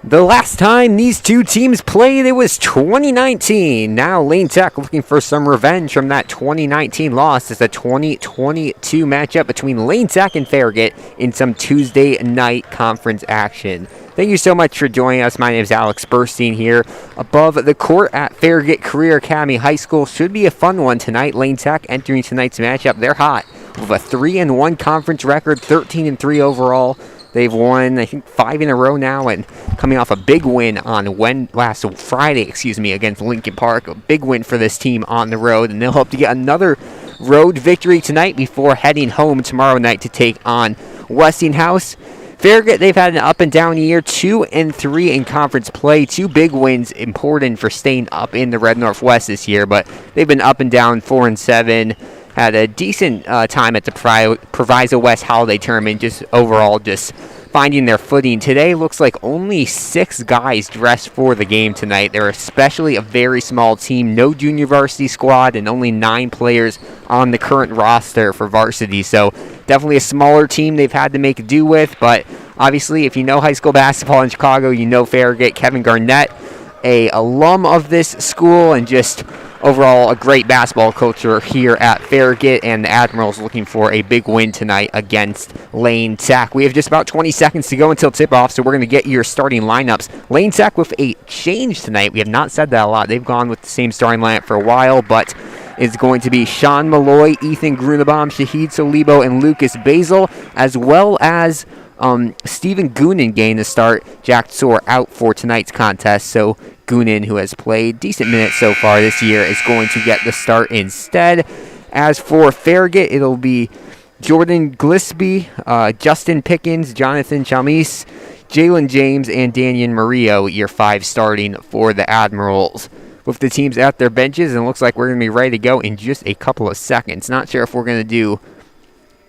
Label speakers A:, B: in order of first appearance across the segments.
A: The last time these two teams played, it was 2019. Now Lane Tech looking for some revenge from that 2019 loss. It's a 2022 matchup between Lane Tech and Farragut in some Tuesday night conference action. Thank you so much for joining us. My name is Alex Burstein here above the court at Farragut Career Academy High School. Should be a fun one tonight. Lane Tech entering tonight's matchup. They're hot with a 3-1 conference record, 13-3 overall. They've won, I think, 5 in a row now, and coming off a big win on last Friday, against Lincoln Park. A big win for this team on the road, and they'll hope to get another road victory tonight before heading home tomorrow night to take on Westinghouse. Farragut, they've had an up-and-down year, 2-3 in conference play. 2 big wins important for staying up in the Red Northwest this year, but they've been up and down, 4-7. Had a decent time at the Proviso West Holiday Tournament, just overall just finding their footing. Today looks like only 6 guys dressed for the game tonight. They're especially a very small team, no junior varsity squad, and only 9 players on the current roster for varsity. So definitely a smaller team they've had to make do with, but obviously if you know high school basketball in Chicago, you know Farragut. Kevin Garnett, a alum of this school, and just overall a great basketball culture here at Farragut, and the Admirals looking for a big win tonight against Lane Tech. We have just about 20 seconds to go until tip-off, so we're going to get your starting lineups. Lane Tech with a change tonight. We have not said that a lot. They've gone with the same starting lineup for a while, but it's going to be Sean Malloy, Ethan Grunebaum, Shahid Solibo, and Lucas Basil, as well as Stephen Goonan getting the start. Jack Tsor out for tonight's contest, so Goonan, who has played decent minutes so far this year, is going to get the start instead. As for Farragut, it'll be Jordan Glisby, Justin Pickens, Jonathan Chamis, Jalen James, and Daniel Murillo, your 5 starting for the Admirals. With the teams at their benches, and it looks like we're going to be ready to go in just a couple of seconds. Not sure if we're going to do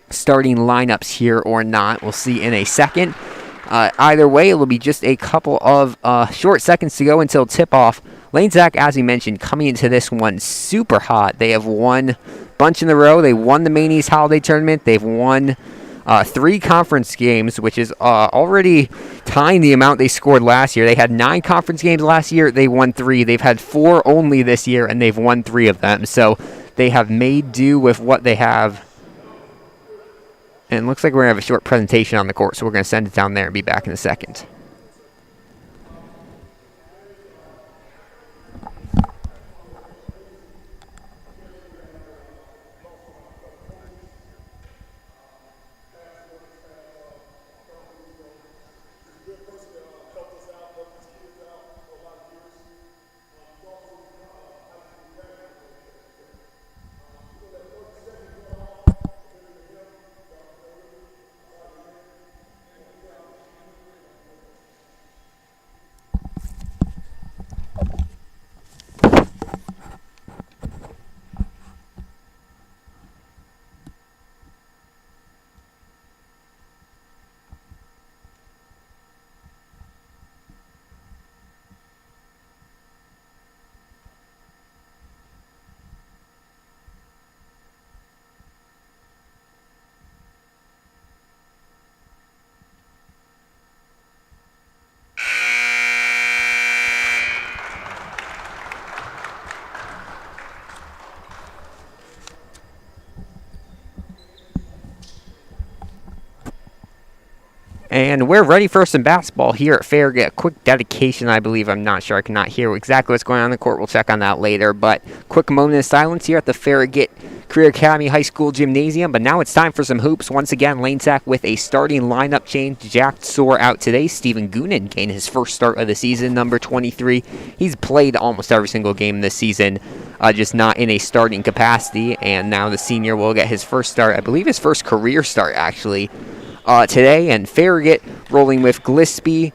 A: starting lineups here or not. We'll see in a second. Either way, it will be just a couple of short seconds to go until tip-off. Lane Tech, as we mentioned, coming into this one super hot. They have won a bunch in a row. They won the Main East Holiday Tournament. They've won 3 conference games, which is already tying the amount they scored last year. They had 9 conference games last year. They won 3. They've had 4 only this year, and they've won 3 of them. So they have made do with what they have. And it looks like we're going to have a short presentation on the court, so we're going to send it down there and be back in a second. And we're ready for some basketball here at Farragut. A quick dedication, I believe. I'm not sure. I cannot hear exactly what's going on in the court. We'll check on that later. But quick moment of silence here at the Farragut Career Academy High School Gymnasium. But now it's time for some hoops. Once again, Lane Tech with a starting lineup change. Jack Tsor out today. Stephen Goonan gained his first start of the season, number 23. He's played almost every single game this season, just not in a starting capacity. And now the senior will get his first start, I believe his first career start, actually, today. And Farragut rolling with Glisby,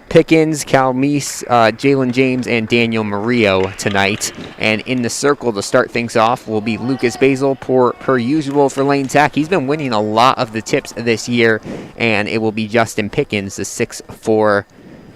A: Pickens, Calmise, Jalen James, and Daniel Murillo tonight. And in the circle to start things off will be Lucas Basil, per usual for Lane Tech. He's been winning a lot of the tips this year, and it will be Justin Pickens, the 6'4"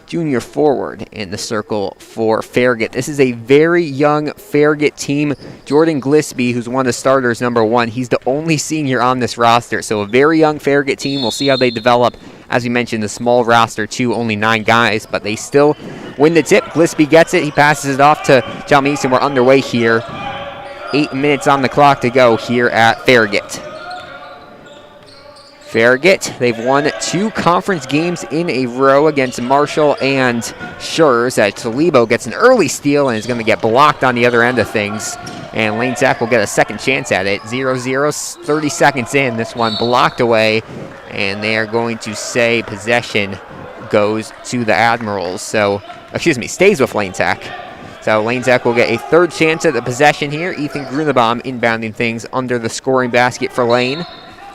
A: junior forward, in the circle for Farragut. This is a very young Farragut team. Jordan Glisby, who's one of the starters, number 1, he's the only senior on this roster. So a very young Farragut team. We'll see how they develop As we mentioned, the small roster too, only 9 guys, but they still win the tip. Gillespie gets it. He passes it off to Chalmese, and we're underway here. 8 minutes on the clock to go here at Farragut. Farragut, they've won 2 conference games in a row against Marshall and Schurz. Toledo gets an early steal and is going to get blocked on the other end of things. And Lane Tech will get a second chance at it. 0-0, 30 seconds in. This one blocked away. And they are going to say possession goes to the Admirals. Stays with Lane Tech. So Lane Tech will get a third chance at the possession here. Ethan Grunebaum inbounding things under the scoring basket for Lane.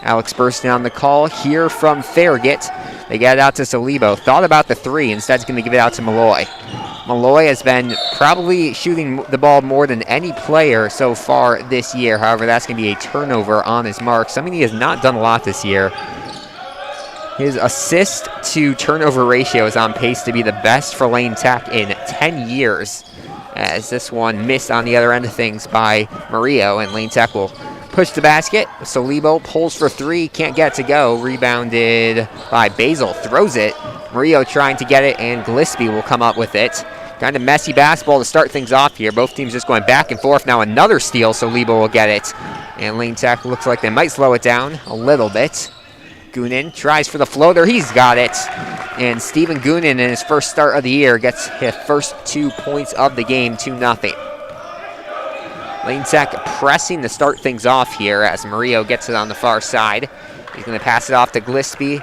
A: Alex Burston on the call here from Farragut. They get it out to Salibo. Thought about the 3. Instead, he's going to give it out to Malloy. Malloy has been probably shooting the ball more than any player so far this year. However, that's going to be a turnover on his mark. Something he has not done a lot this year. His assist to turnover ratio is on pace to be the best for Lane Tech in 10 years. As this one missed on the other end of things by Murillo, and Lane Tech will push the basket. Salibo pulls for 3, can't get it to go. Rebounded by Basil, throws it. Murillo trying to get it, and Gillespie will come up with it. Kind of messy basketball to start things off here. Both teams just going back and forth. Now another steal, Salibo will get it. And Lane Tech looks like they might slow it down a little bit. Goonan tries for the floater. He's got it. And Stephen Goonan in his first start of the year gets his first 2 points of the game, 2-0. Lane Tech pressing to start things off here as Murillo gets it on the far side. He's going to pass it off to Gillespie.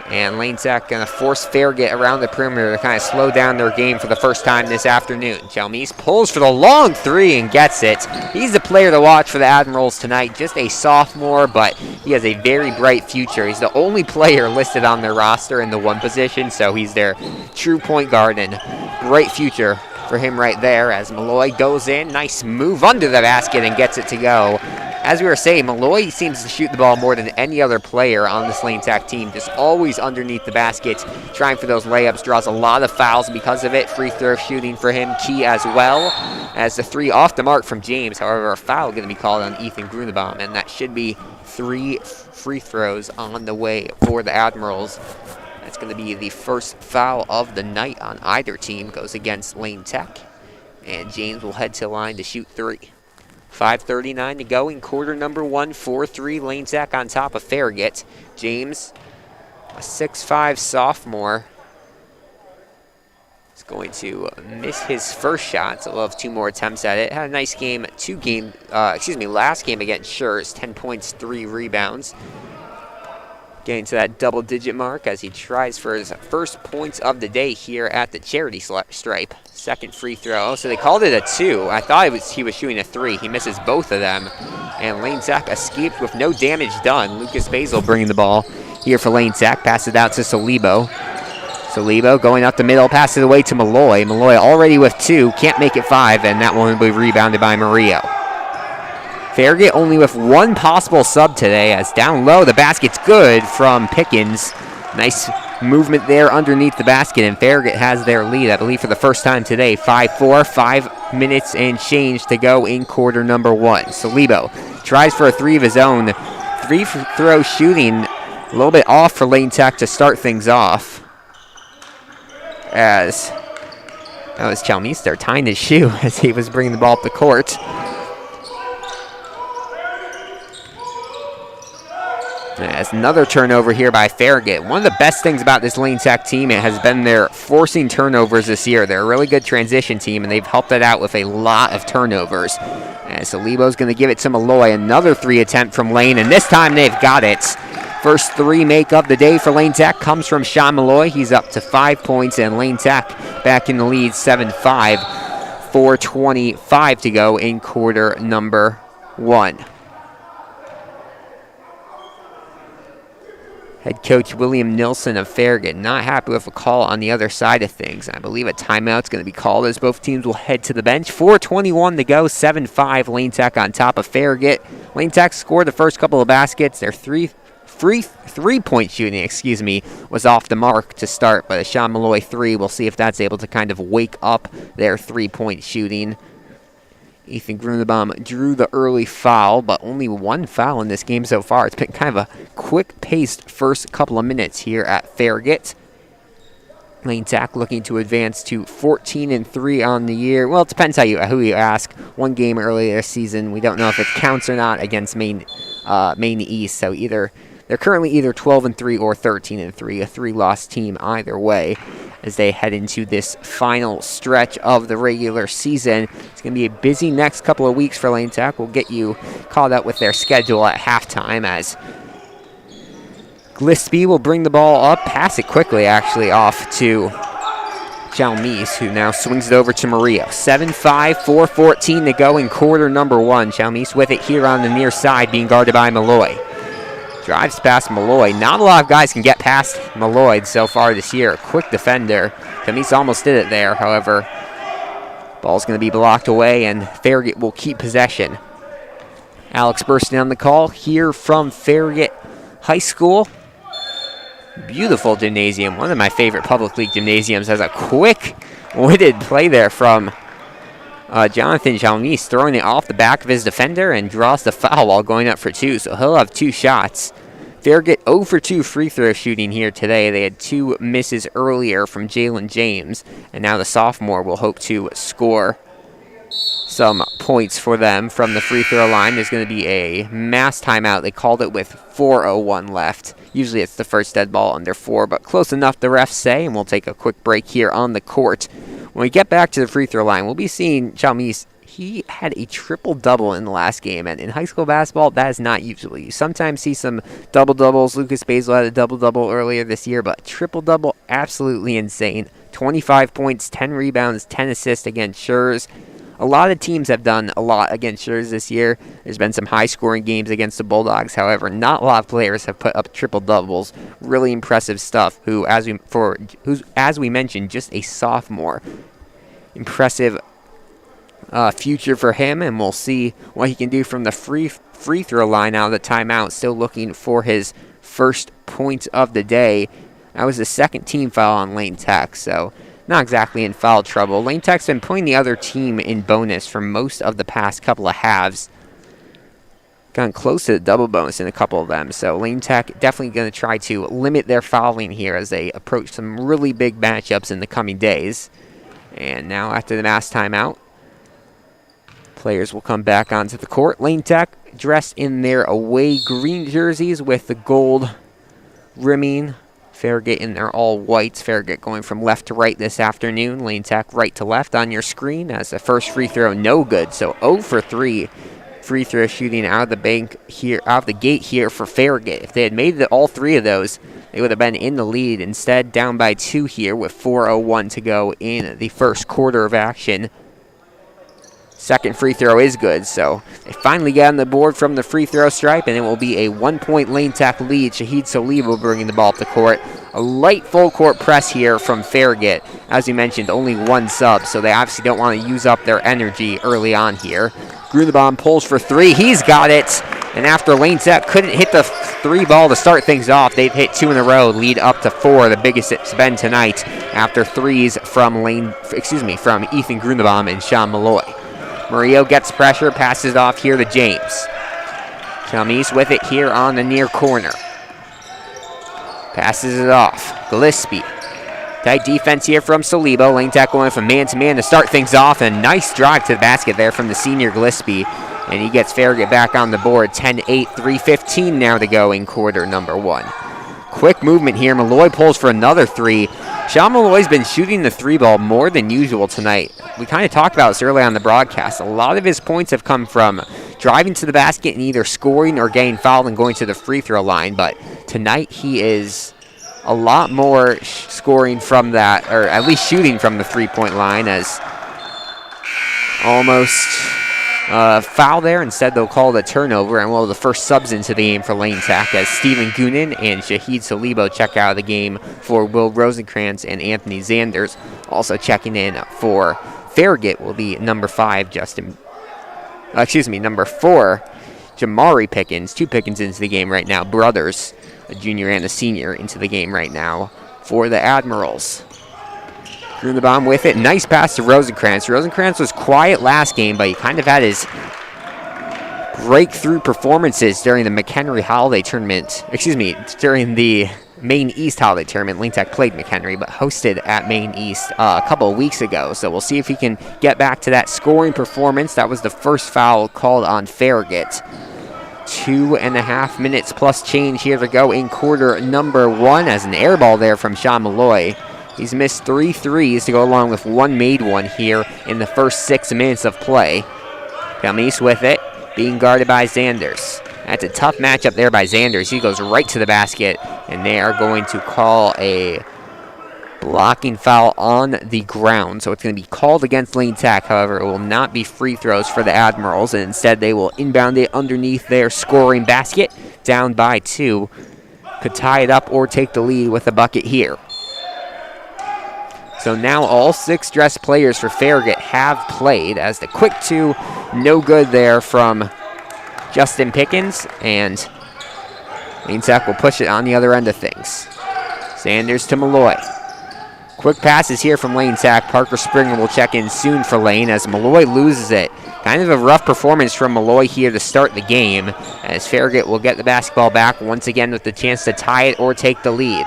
A: And Lane Tech going to force Farragut around the perimeter to kind of slow down their game for the first time this afternoon. Chalmese pulls for the long 3 and gets it. He's the player to watch for the Admirals tonight. Just a sophomore, but he has a very bright future. He's the only player listed on their roster in the 1 position, so he's their true point guard and bright future for him right there as Malloy goes in. Nice move under the basket and gets it to go. As we were saying, Malloy seems to shoot the ball more than any other player on this Lane Tech team. Just always underneath the basket, trying for those layups. Draws a lot of fouls because of it. Free throw shooting for him key as well. As the 3 off the mark from James. However, a foul going to be called on Ethan Grunebaum, and that should be 3 free throws on the way for the Admirals. That's going to be the first foul of the night on either team. Goes against Lane Tech. And James will head to the line to shoot 3. 5:39 to go in quarter number 1. 4-3 Lane Tech on top of Farragut. James, a 6'5" sophomore, is going to miss his first shot. So we'll have 2 more attempts at it. Had a nice game, last game against Schurz. 10 points, 3 rebounds. Getting to that double-digit mark as he tries for his first points of the day here at the charity stripe. Second free throw. So they called it a 2. I thought he was shooting a 3. He misses both of them. And Lane Tech escaped with no damage done. Lucas Basil bringing the ball here for Lane Tech. Pass it out to Salibo. Salibo going up the middle, passes it away to Malloy. Malloy already with 2, can't make it 5, and that one will be rebounded by Murillo. Farragut only with 1 possible sub today, as down low the basket's good from Pickens. Nice movement there underneath the basket, and Farragut has their lead, I believe, for the first time today. 5-4, 5 minutes and change to go in quarter number 1. Salibo tries for a 3 of his own. 3 throw shooting, a little bit off for Lane Tech to start things off. As that was Chalmese there tying his shoe as he was bringing the ball up the court. As another turnover here by Farragut. One of the best things about this Lane Tech team has been their forcing turnovers this year. They're a really good transition team, and they've helped that out with a lot of turnovers. As Salibo's going to give it to Malloy. Another 3 attempt from Lane, and this time they've got it. First 3 make of the day for Lane Tech comes from Sean Malloy. He's up to 5 points, and Lane Tech back in the lead, 7-5. 4:25 to go in quarter number 1. Head coach William Nilsson of Farragut not happy with a call on the other side of things. I believe a timeout's going to be called as both teams will head to the bench. 4:21 to go, 7-5 Lane Tech on top of Farragut. Lane Tech scored the first couple of baskets. Their three-point shooting, was off the mark to start, but a Sean Malloy 3, we'll see if that's able to kind of wake up their 3-point shooting. Ethan Grunenbaum drew the early foul, but only one foul in this game so far. It's been kind of a quick-paced first couple of minutes here at Farragut. Lane Tech looking to advance to 14-3 on the year. Well, it depends who you ask. One game earlier this season, we don't know if it counts or not against Maine East. So they're currently either 12-3 or 13-3, a three-loss team either way, as they head into this final stretch of the regular season. It's going to be a busy next couple of weeks for Lane Tech. We'll get you caught up with their schedule at halftime, as Gillespie will bring the ball up, pass it quickly actually off to Chalmese, who now swings it over to Murillo. 7-5, 4:14 to go in quarter number one. Chalmese with it here on the near side, being guarded by Malloy. Drives past Malloy. Not a lot of guys can get past Malloy so far this year. A quick defender. Chalmese almost did it there, however. Ball's going to be blocked away, and Farragut will keep possession. Alex bursting on the call here from Farragut High School. Beautiful gymnasium. One of my favorite public league gymnasiums. Has a quick-witted play there from Jonathan Chalmese, throwing it off the back of his defender and draws the foul while going up for two. So he'll have two shots. Farragut 0 for 2 free throw shooting here today. They had two misses earlier from Jalen James, and now the sophomore will hope to score some points for them from the free throw line. There's going to be a mass timeout. They called it with 4:01 left. Usually it's the first dead ball under 4, but close enough, the refs say, and we'll take a quick break here on the court. When we get back to the free throw line, we'll be seeing Chalmese. He had a triple-double in the last game, and in high school basketball, that is not usually. You sometimes see some double-doubles. Lucas Basil had a double-double earlier this year, but triple-double, absolutely insane. 25 points, 10 rebounds, 10 assists against Schurz. A lot of teams have done a lot against Schurz this year. There's been some high-scoring games against the Bulldogs. However, not a lot of players have put up triple-doubles. Really impressive stuff. Who's, as we mentioned, just a sophomore. Impressive future for him, and we'll see what he can do from the free throw line out of the timeout. Still looking for his first point of the day. That was the second team foul on Lane Tech, so not exactly in foul trouble. Lane Tech's been putting the other team in bonus for most of the past couple of halves. Gotten close to the double bonus in a couple of them, so Lane Tech definitely going to try to limit their fouling here as they approach some really big matchups in the coming days. And now after the mass timeout, players will come back onto the court. Lane Tech dressed in their away green jerseys with the gold rimming. Farragut in their all whites. Farragut going from left to right this afternoon. Lane Tech right to left on your screen as the first free throw no good. So 0 for 3 free throw shooting out of the gate here for Farragut. If they had made all three of those, they would have been in the lead. Instead, down by 2 here with 4:01 to go in the first quarter of action. Second free throw is good, so they finally get on the board from the free throw stripe, and it will be a 1-point Lane Tech lead. Shahid Solibo bringing the ball up the court. A light full court press here from Farragut. As we mentioned, only one sub, so they obviously don't want to use up their energy early on here. Grunenbaum pulls for 3. He's got it. And after Lane Tech couldn't hit the 3 ball to start things off, they've hit 2 in a row, lead up to 4, the biggest it's been tonight after threes from Ethan Grunenbaum and Sean Malloy. Murillo gets pressure, passes it off here to James. Chalmese with it here on the near corner. Passes it off. Gillespie. Tight defense here from Solibo. Lane Tech going from man-to-man to start things off. And nice drive to the basket there from the senior Gillespie. And he gets Farragut back on the board. 10-8, 3:15 now to go in quarter number 1. Quick movement here. Malloy pulls for another 3. Sean Malloy's been shooting the 3 ball more than usual tonight. We kind of talked about this early on the broadcast. A lot of his points have come from driving to the basket and either scoring or getting fouled and going to the free throw line. But tonight he is a lot more scoring from that, or at least shooting from the 3-point line, as almost foul there. Instead, they'll call it a turnover, and we'll have the first subs into the game for Lane Tech as Stephen Goonan and Shahid Solibo check out of the game for Will Rosenkrantz and Anthony Zanders. Also checking in for Farragut will be number 4, Jamari Pickens. 2 Pickens into the game right now. Brothers, a junior and a senior, into the game right now for the Admirals. Grunenbaum with it. Nice pass to Rosenkrantz. Rosenkrantz was quiet last game, but he kind of had his breakthrough performances during the McHenry Holiday Tournament. Excuse me, during the Maine East Holiday Tournament. Lane Tech played McHenry, but hosted at Maine East a couple of weeks ago. So we'll see if he can get back to that scoring performance. That was the first foul called on Farragut. 2.5 minutes plus change here to go in quarter number 1 as an air ball there from Sean Malloy. He's missed 3 threes to go along with 1 made one here in the first 6 minutes of play. Calmes with it, being guarded by Zanders. That's a tough matchup there by Zanders. He goes right to the basket, and they are going to call a blocking foul on the ground. So it's going to be called against Lane Tech. However, it will not be free throws for the Admirals, and instead they will inbound it underneath their scoring basket, down by 2. Could tie it up or take the lead with a bucket here. So now all 6 dress players for Farragut have played, as the quick 2, no good there from Justin Pickens, and Lane Tech will push it on the other end of things. Sanders to Malloy. Quick passes here from Lane Tech. Parker Springer will check in soon for Lane as Malloy loses it. Kind of a rough performance from Malloy here to start the game, as Farragut will get the basketball back once again with the chance to tie it or take the lead.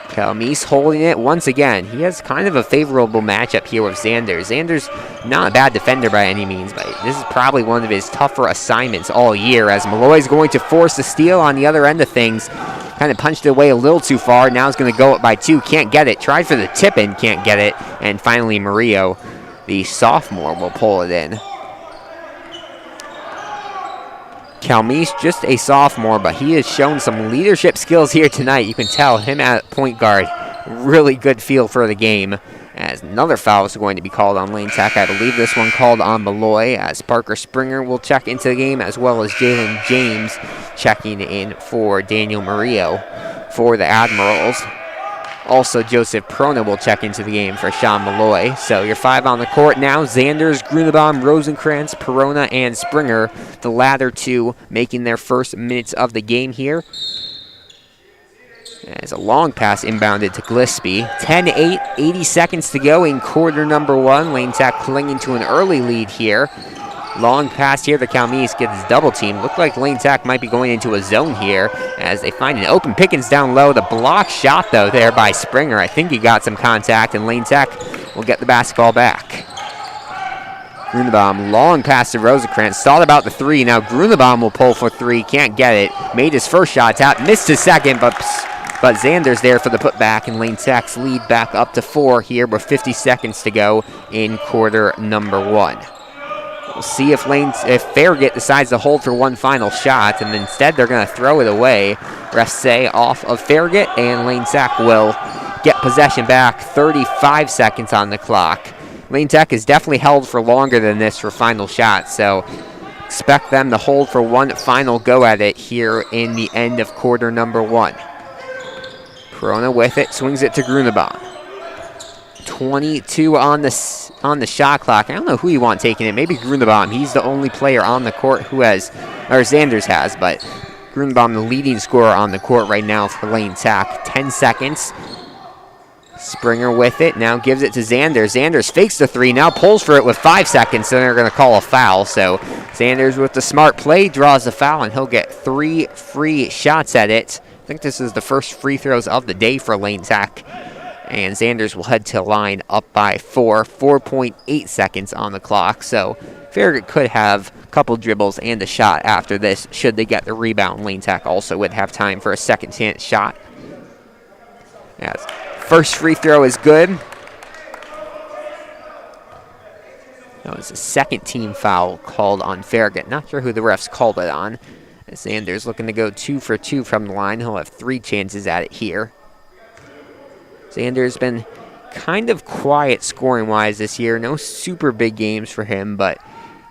A: Calmes holding it once again. He has kind of a favorable matchup here with Zanders. Zanders, not a bad defender by any means, but this is probably one of his tougher assignments all year, as Malloy's going to force the steal on the other end of things. Kind of punched it away a little too far. Now he's going to go up by 2. Can't get it. Tried for the tip-in. Can't get it. And finally, Murillo, the sophomore, will pull it in. Calmes, just a sophomore, but he has shown some leadership skills here tonight. You can tell him at point guard, really good feel for the game. As another foul is going to be called on Lane Tech. I believe this one called on Malloy, as Parker Springer will check into the game, as well as Jalen James checking in for Daniel Murillo for the Admirals. Also, Joseph Prona will check into the game for Sean Malloy. So your 5 on the court now. Zanders, Grunenbaum, Rosenkrantz, Perona, and Springer. The latter 2 making their first minutes of the game here. As a long pass inbounded to Gillespie. 10-8, 80 seconds to go in quarter number 1. Lane Tech clinging to an early lead here. Long pass here to Calmes, gets double team. Looked like Lane Tech might be going into a zone here as they find an open Pickens down low. The block shot, though, there by Springer. I think he got some contact, and Lane Tech will get the basketball back. Grunenbaum, long pass to Rosenkrantz. Thought about the 3. Now Grunenbaum will pull for 3. Can't get it. Made his first shot tap. Missed his second, but Zanders there for the putback, and Lane Tech's lead back up to 4 here with 50 seconds to go in quarter number 1. We'll see if Farragut decides to hold for one final shot, and instead they're going to throw it away. Refs say off of Farragut, and Lane Tech will get possession back. 35 seconds on the clock. Lane Tech is definitely held for longer than this for final shots, so expect them to hold for one final go at it here in the end of quarter number 1. Corona with it, swings it to Grunenbaum. 22 on the shot clock. I don't know who you want taking it. Maybe Grunenbaum. He's the only player on the court who has, or Zanders has, but Grunenbaum the leading scorer on the court right now for Lane Tech. 10 seconds. Springer with it. Now gives it to Zanders. Zanders fakes the 3. Now pulls for it with 5 seconds. Then they're going to call a foul. So Zanders with the smart play draws the foul, and he'll get 3 free shots at it. I think this is the first free throws of the day for Lane Tech. And Zanders will head to line up by 4. 4.8 seconds on the clock. So Farragut could have a couple dribbles and a shot after this should they get the rebound. Lane Tech also would have time for a second chance shot. As first free throw is good. That was a second team foul called on Farragut. Not sure who the refs called it on. Zanders looking to go 2 for 2 from the line. He'll have 3 chances at it here. Zanders been kind of quiet scoring-wise this year. No super big games for him, but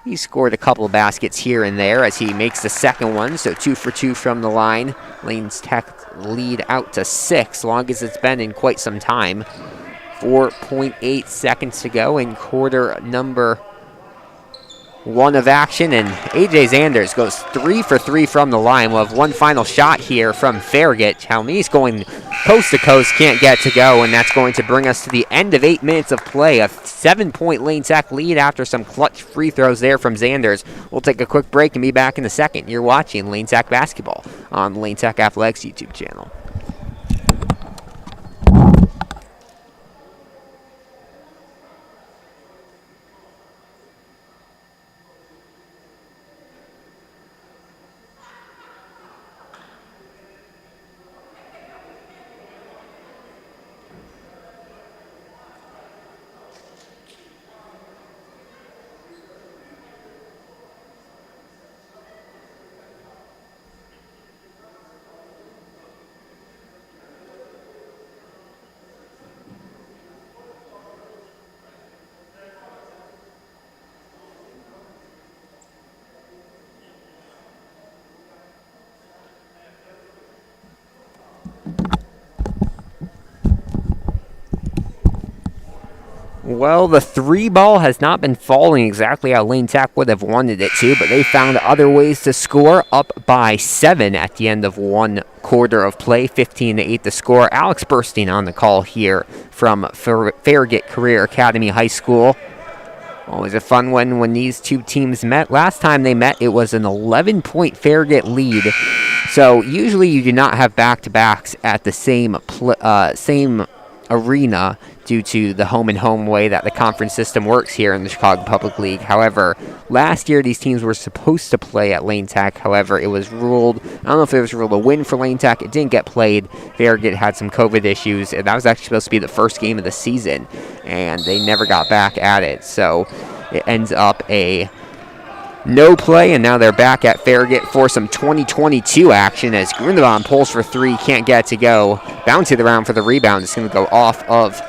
A: he scored a couple of baskets here and there as he makes the second one. So 2 for 2 from the line. Lane Tech lead out to 6, longest it's been in quite some time. 4.8 seconds to go in quarter number 1 of action, and A.J. Zanders goes 3 for 3 from the line. We'll have one final shot here from Farragut. Calmes going coast to coast, can't get to go, and that's going to bring us to the end of 8 minutes of play. A 7-point Lane Tech lead after some clutch free throws there from Zanders. We'll take a quick break and be back in a second. You're watching Lane Tech basketball on the Lane Tech Athletics YouTube channel. Well, the three ball has not been falling exactly how Lane Tech would have wanted it to, but they found other ways to score, up by 7 at the end of 1 quarter of play, 15-8 the score. Alex Burstein on the call here from Farragut Career Academy High School. Always a fun one when these two teams met. Last time they met, it was an 11-point Farragut lead. So usually you do not have back-to-backs at the same arena due to the home-and-home way that the conference system works here in the Chicago Public League. However, last year these teams were supposed to play at Lane Tech. However, it was ruled, I don't know if it was ruled a win for Lane Tech. It didn't get played. Farragut had some COVID issues, and that was actually supposed to be the first game of the season, and they never got back at it. So it ends up a no play, and now they're back at Farragut for some 2022 action as Grundebaum pulls for 3, can't get it to go. Bouncing around for the rebound. It's going to go off of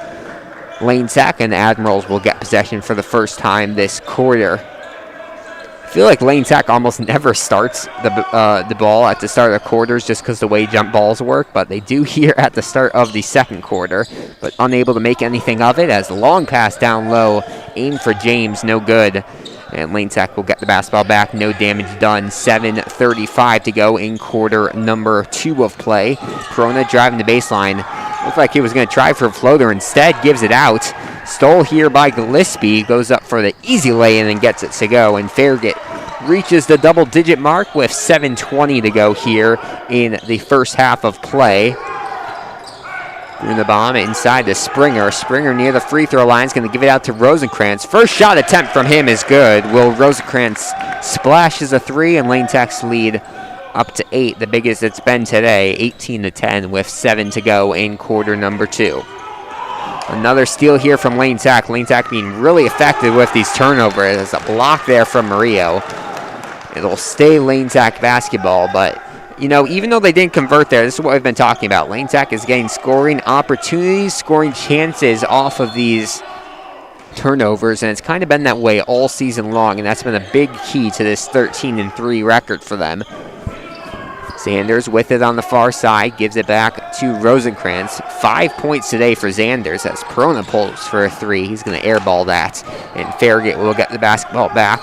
A: Lane Tech, and the Admirals will get possession for the first time this quarter. I feel like Lane Tech almost never starts the ball at the start of the quarters just because the way jump balls work, but they do here at the start of the second quarter, but unable to make anything of it as the long pass down low, aimed for James, no good. And Lane Tech will get the basketball back. No damage done. 7:35 to go in quarter number 2 of play. Perona driving the baseline. Looked like he was going to try for a floater. Instead, gives it out. Stole here by Gillespie. Goes up for the easy lay-in and gets it to go. And Farragut reaches the double-digit mark with 7:20 to go here in the first half of play. Grundebaum inside to Springer. Springer near the free throw line is going to give it out to Rosenkrantz. First shot attempt from him is good. Will Rosenkrantz splashes a 3, and Lane Tech's lead up to 8, the biggest it's been today, 18-10 with 7 to go in quarter number 2. Another steal here from Lane Tech. Lane Tech being really effective with these turnovers. There's a block there from Murillo. It'll stay Lane Tech basketball, but you know, even though they didn't convert there, this is what we've been talking about. Lane Tech is getting scoring opportunities, scoring chances off of these turnovers, and it's kind of been that way all season long, and that's been a big key to this 13-3 record for them. Zanders with it on the far side, gives it back to Rosenkrantz. 5 points today for Zanders as Perona pulls for a 3. He's going to airball that, and Farragut will get the basketball back.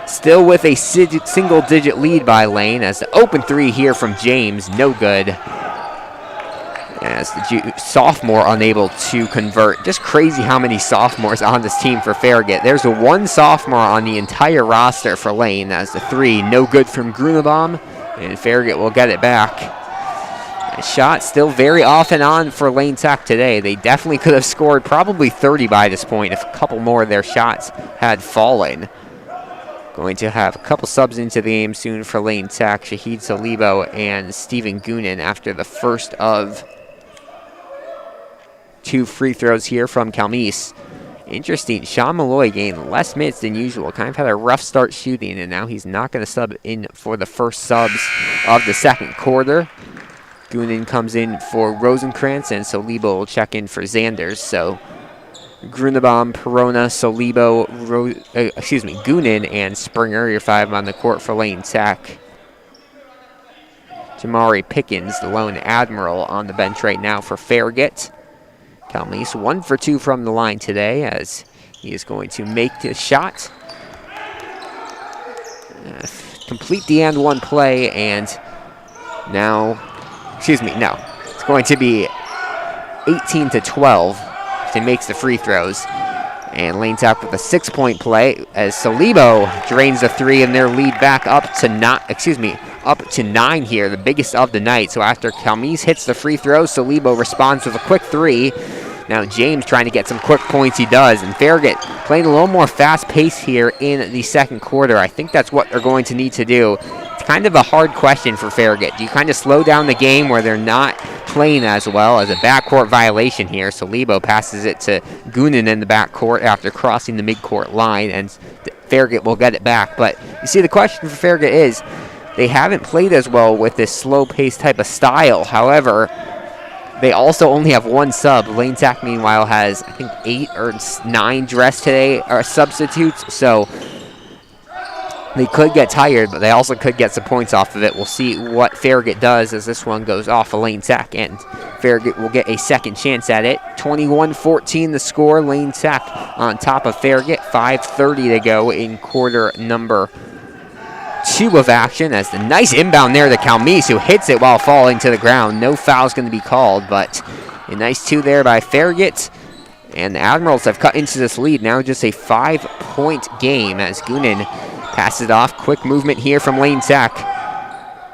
A: Still with a single-digit lead by Lane as the open 3 here from James, no good. As the sophomore unable to convert. Just crazy how many sophomores on this team for Farragut. There's a 1 sophomore on the entire roster for Lane as the 3, no good from Grundebaum, and Farragut will get it back. A shot still very off and on for Lane Tech today. They definitely could have scored probably 30 by this point if a couple more of their shots had fallen. Going to have a couple subs into the game soon for Lane Tech. Shahid Salibo and Steven Goonan after the first of 2 free throws here from Calmise. Interesting, Sean Malloy gained less minutes than usual. Kind of had a rough start shooting, and now he's not going to sub in for the first subs of the second quarter. Goonan comes in for Rosenkrantz, and Salibo will check in for Zanders. So Grundebaum, Perona, Salibo, Goonan, and Springer, your 5 on the court for Lane Tech. Jamari Pickens, the lone Admiral, on the bench right now for Farragut. Calmise 1 for 2 from the line today as he is going to make the shot. Complete the and 1 play, and now, no. It's going to be 18-12 if he makes the free throws. And Lane Tech with a 6-point play as Salibo drains the three, and their lead back up to 9 here, the biggest of the night. So after Calmes hits the free throw, Salibo responds with a quick three. Now James trying to get some quick points, he does. And Farragut playing a little more fast pace here in the second quarter. I think that's what they're going to need to do. It's kind of a hard question for Farragut. Do you kind of slow down the game where they're not playing as well? As a backcourt violation here, Salibo passes it to Goonan in the backcourt after crossing the midcourt line, and Farragut will get it back. But you see, the question for Farragut is they haven't played as well with this slow-paced type of style. However, they also only have one sub. Lane Tech, meanwhile, has, I think, 8 or 9 dressed today, or substitutes. So they could get tired, but they also could get some points off of it. We'll see what Farragut does as this one goes off of Lane Tech, and Farragut will get a second chance at it. 21-14 the score. Lane Tech on top of Farragut. 5:30 to go in quarter number 2 of action, as the nice inbound there to Calmes, who hits it while falling to the ground. No foul's going to be called, but a nice 2 there by Farragut. And the Admirals have cut into this lead. Now just a 5-point game as Goonan passes it off. Quick movement here from Lane Tech.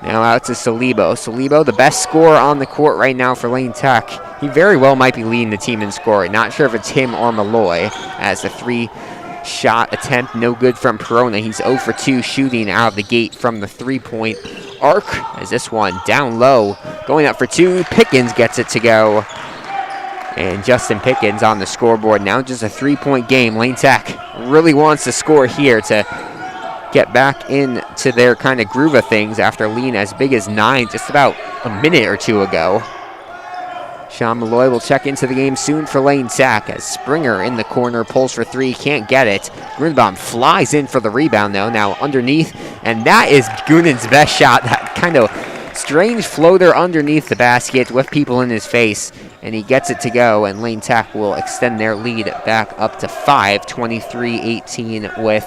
A: Now out to Salibo. Salibo, the best scorer on the court right now for Lane Tech. He very well might be leading the team in scoring. Not sure if it's him or Malloy, as the 3-shot attempt no good from Perona. He's 0 for 2 shooting out of the gate from the 3-point arc, as this one down low going up for 2. Pickens gets it to go, and Justin Pickens on the scoreboard. Now just a 3-point game. Lane Tech really wants to score here to get back into their kind of groove of things after leading as big as 9 just about a minute or 2 ago. Sean Malloy will check into the game soon for Lane Tech, as Springer in the corner pulls for 3, can't get it. Grunbaum flies in for the rebound though, now underneath, and that is Goonan's best shot. That kind of strange floater underneath the basket with people in his face, and he gets it to go, and Lane Tech will extend their lead back up to 5, 23-18 with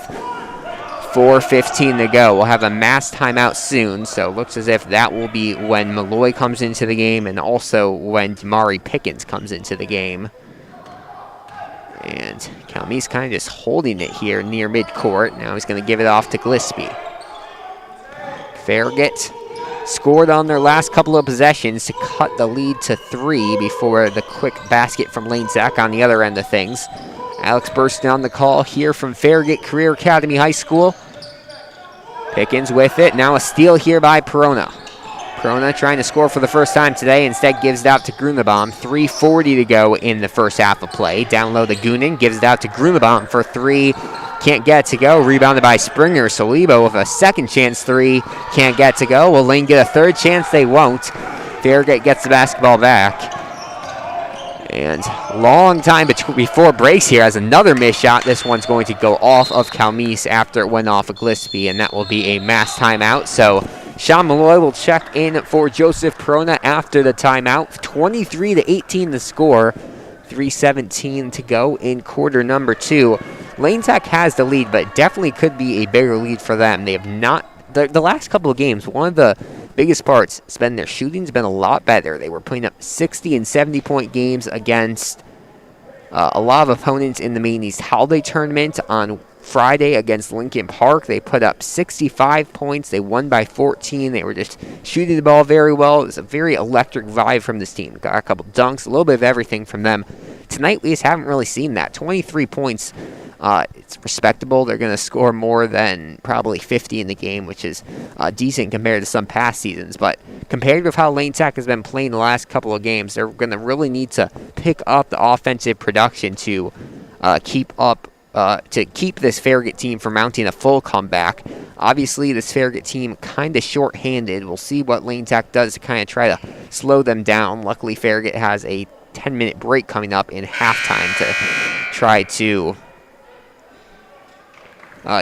A: 4:15 to go. We'll have a mass timeout soon, so it looks as if that will be when Malloy comes into the game and also when Damari Pickens comes into the game. And Calmes kind of just holding it here near midcourt. Now he's going to give it off to Gillespie. Farragut scored on their last couple of possessions to cut the lead to 3 before the quick basket from Lane Tech on the other end of things. Alex Burston on the call here from Farragut Career Academy High School. Pickens with it. Now a steal here by Perona. Perona trying to score for the first time today. Instead gives it out to Grunbaum. 3:40 to go in the first half of play. Down low to Goonan. Gives it out to Grunbaum for 3. Can't get it to go. Rebounded by Springer. Salibo with a second chance 3. Can't get it to go. Will Lane get a third chance? They won't. Farragut gets the basketball back. And long time before breaks here as another missed shot. This one's going to go off of Calmes after it went off of Gillespie, and that will be a mass timeout. So Sean Malloy will check in for Joseph Perona after the timeout. 23-18 the score. 3:17 to go in quarter number 2. Lane Tech has the lead, but definitely could be a bigger lead for them. They have not, the last couple of games, one of the biggest parts has been their shooting's been a lot better. They were putting up 60 and 70-point games against a lot of opponents in the Maine East Holiday Tournament. On Friday against Lincoln Park, they put up 65 points. They won by 14. They were just shooting the ball very well. It was a very electric vibe from this team. Got a couple dunks, a little bit of everything from them. Tonight, we just haven't really seen that. 23 points. It's respectable. They're going to score more than probably 50 in the game, which is decent compared to some past seasons. But compared with how Lane Tech has been playing the last couple of games, they're going to really need to pick up the offensive production to keep this Farragut team from mounting a full comeback. Obviously, this Farragut team kind of short-handed. We'll see what Lane Tech does to kind of try to slow them down. Luckily, Farragut has a 10-minute break coming up in halftime to try to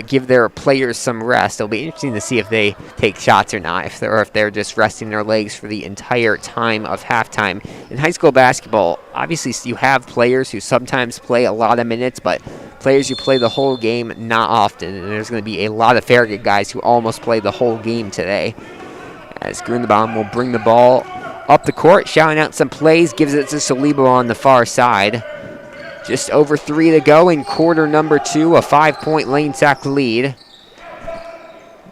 A: give their players some rest. It'll be interesting to see if they take shots or not, or if they're just resting their legs for the entire time of halftime. In high school basketball, obviously you have players who sometimes play a lot of minutes, but players who play the whole game not often. And there's going to be a lot of Farragut guys who almost play the whole game today. As Grunbaum will bring the ball up the court, shouting out some plays, gives it to Saliba on the far side. Just over 3 to go in quarter number 2, a 5-point Lane Tech lead.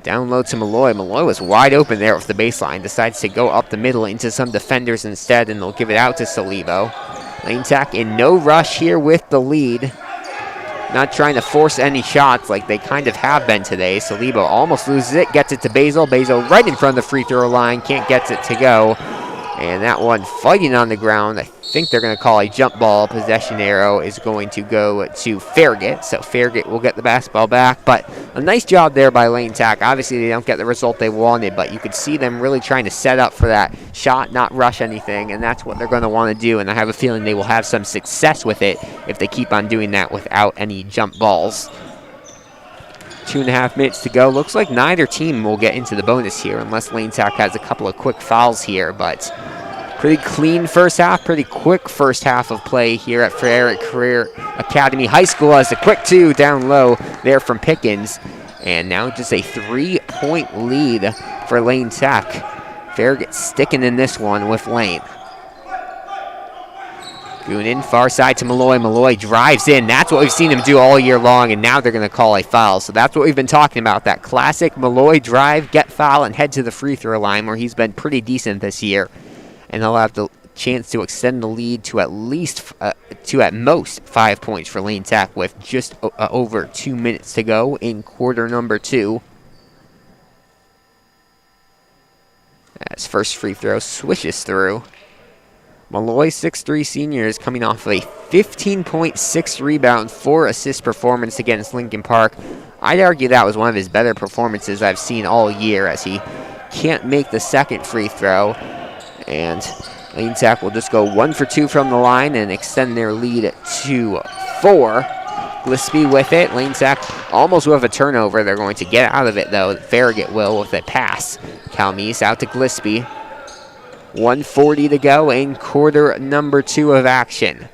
A: Down low to Malloy. Malloy was wide open there off the baseline. Decides to go up the middle into some defenders instead, and they'll give it out to Salibo. Lane Tech in no rush here with the lead. Not trying to force any shots like they kind of have been today. Salibo almost loses it, gets it to Basil. Basil right in front of the free throw line, can't get it to go. And that one fighting on the ground. I think they're going to call a jump ball. Possession arrow is going to go to Farragut. So Farragut will get the basketball back. But a nice job there by Lane Tech. Obviously, they don't get the result they wanted, but you could see them really trying to set up for that shot, not rush anything. And that's what they're going to want to do. And I have a feeling they will have some success with it if they keep on doing that without any jump balls. 2.5 minutes to go. Looks like neither team will get into the bonus here unless Lane Tech has a couple of quick fouls here, but pretty clean first half, pretty quick first half of play here at Farragut Career Academy High School as a quick 2 down low there from Pickens. And now just a 3-point lead for Lane Tech. Farragut sticking in this one with Lane. Goonin, far side to Malloy. Malloy drives in. That's what we've seen him do all year long, and now they're going to call a foul. So that's what we've been talking about, that classic Malloy drive, get foul, and head to the free throw line where he's been pretty decent this year. And they'll have the chance to extend the lead to at most 5 points for Lane Tech with just over 2 minutes to go in quarter number 2. As first free throw swishes through. Malloy, 6'3" senior, is coming off of a 15.6 rebound, 4 assist performance against Lincoln Park. I'd argue that was one of his better performances I've seen all year, as he can't make the second free throw. And Lane Tech will just go 1 for 2 from the line and extend their lead to 4. Gillespie with it. Lane Tech almost with a turnover. They're going to get out of it, though. Farragut will with a pass. Calmes out to Gillespie. 1:40 to go in quarter number 2 of action.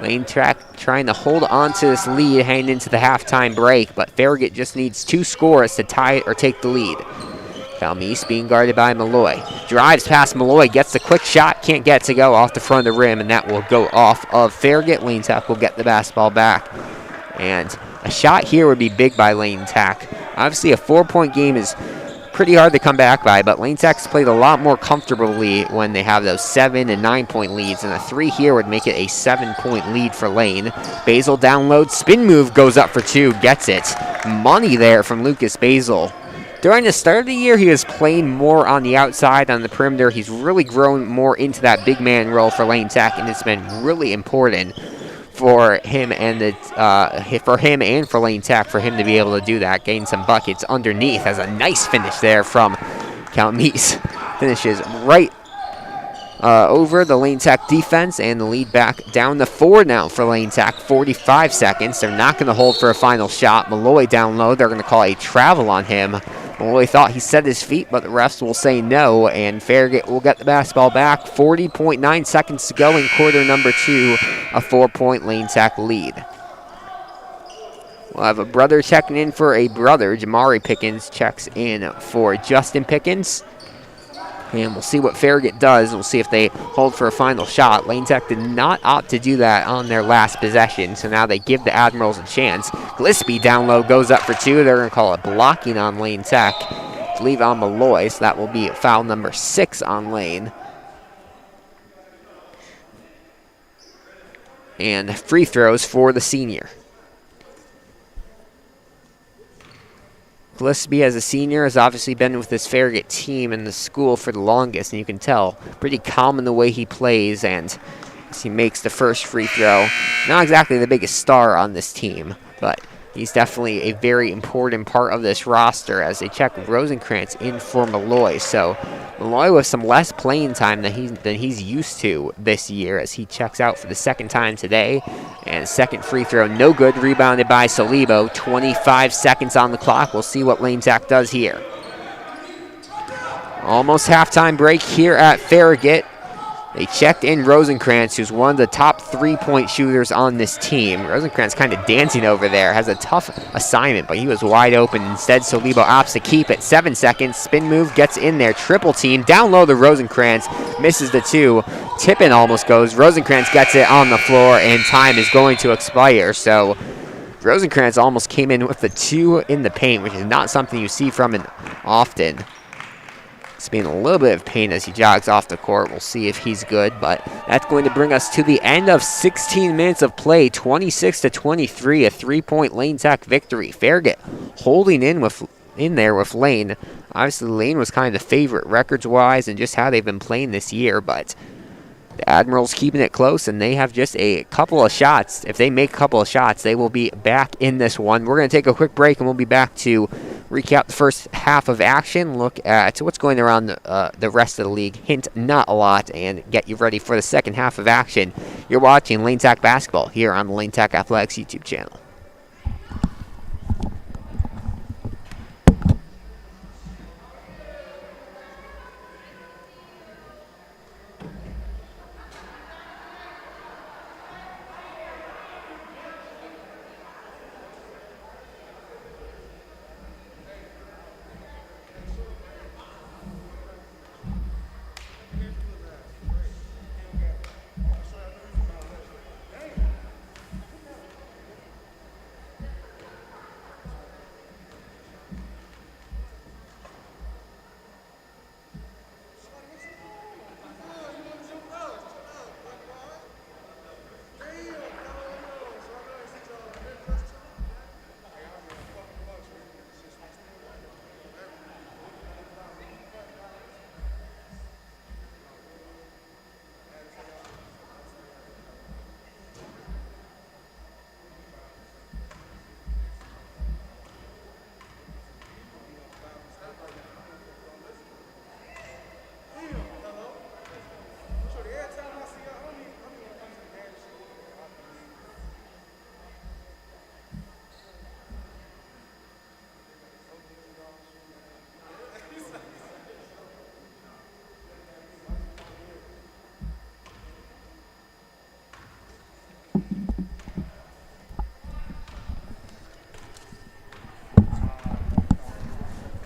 A: Lane Tech trying to hold on to this lead heading into the halftime break, but Farragut just needs 2 scores to tie it or take the lead. Calmes being guarded by Malloy. Drives past Malloy, gets the quick shot, can't get to go off the front of the rim, and that will go off of Farragut. Lane Tech will get the basketball back. And a shot here would be big by Lane Tech. Obviously, a 4-point game is pretty hard to come back by, but Lane Tech's played a lot more comfortably when they have those 7- and 9-point leads, and a 3 here would make it a 7-point lead for Lane. Basil download, spin move goes up for 2, gets it. Money there from Lucas Basil. During the start of the year, he was playing more on the outside, on the perimeter. He's really grown more into that big man role for Lane Tech, and it's been really important for him and for Lane Tech for him to be able to do that, gain some buckets underneath. Has a nice finish there from Calmes. Finishes right over the Lane Tech defense, and the lead back down to 4 now for Lane Tech. 45 seconds. They're not going to hold for a final shot. Malloy down low. They're going to call a travel on him. Malloy thought he set his feet, but the refs will say no, and Farragut will get the basketball back. 40.9 seconds to go in quarter number 2, a 4-point Lane Tech lead. We'll have a brother checking in for a brother. Jamari Pickens checks in for Justin Pickens. And we'll see what Farragut does. We'll see if they hold for a final shot. Lane Tech did not opt to do that on their last possession, so now they give the Admirals a chance. Gillespie down low goes up for 2. They're going to call it blocking on Lane Tech. Leave on Malloy, so that will be foul number 6 on Lane. And free throws for the senior. Gillespie, as a senior, has obviously been with this Farragut team in the school for the longest, and you can tell pretty calm in the way he plays, and as he makes the first free throw. Not exactly the biggest star on this team, but he's definitely a very important part of this roster as they check Rosenkrantz in for Malloy. So Malloy with some less playing time than he's used to this year as he checks out for the second time today. And second free throw, no good, rebounded by Salibo. 25 seconds on the clock. We'll see what Lane Tech does here. Almost halftime break here at Farragut. They checked in Rosenkrantz, who's one of the top 3-point shooters on this team. Rosenkrantz kind of dancing over there, has a tough assignment, but he was wide open. Instead, Solibo opts to keep it. 7 seconds, spin move, gets in there, triple team, down low to Rosenkrantz, misses the 2. Tippin almost goes. Rosenkrantz gets it on the floor, and time is going to expire. So Rosenkrantz almost came in with the 2 in the paint, which is not something you see from him often. It's been a little bit of pain as he jogs off the court. We'll see if he's good, but that's going to bring us to the end of 16 minutes of play. 26-23, a 3-point Lane Tech victory. Farragut holding in there with Lane. Obviously, Lane was kind of the favorite records-wise and just how they've been playing this year, but the Admirals keeping it close, and they have just a couple of shots. If they make a couple of shots, they will be back in this one. We're going to take a quick break, and we'll be back to recap the first half of action, look at what's going around the rest of the league, hint not a lot, and get you ready for the second half of action. You're watching Lane Tech Basketball here on the Lane Tech Athletics YouTube channel.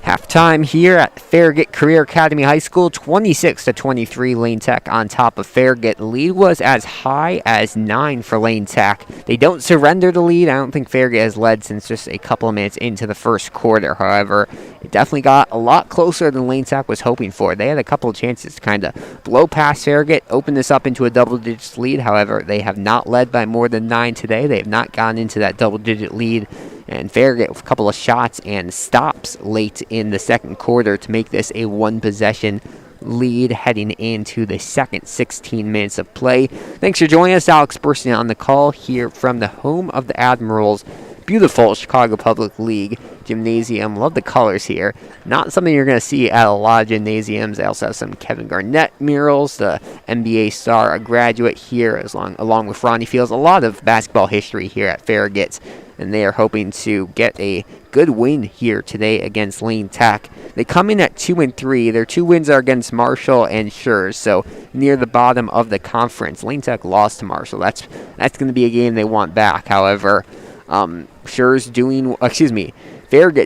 A: Halftime here at Farragut Career Academy High School, 26-23 Lane Tech on top of Farragut. The lead was as high as 9 for Lane Tech. They don't surrender the lead. I don't think Farragut has led since just a couple of minutes into the first quarter. However, it definitely got a lot closer than Lane Tech was hoping for. They had a couple of chances to kind of blow past Farragut, open this up into a double-digit lead. However, they have not led by more than 9 today. They have not gone into that double-digit lead. And Farragut with a couple of shots and stops late in the second quarter to make this a one-possession lead heading into the second 16 minutes of play. Thanks for joining us. Alex Burston on the call here from the home of the Admirals. Beautiful Chicago Public League gymnasium. Love the colors here. Not something you're going to see at a lot of gymnasiums. They also have some Kevin Garnett murals, the NBA star, a graduate here, along with Ronnie Fields. A lot of basketball history here at Farragut, and they are hoping to get a good win here today against Lane Tech. They come in at 2-3. Their 2 wins are against Marshall and Schurz, so near the bottom of the conference. Lane Tech lost to Marshall. That's going to be a game they want back. However, Farragut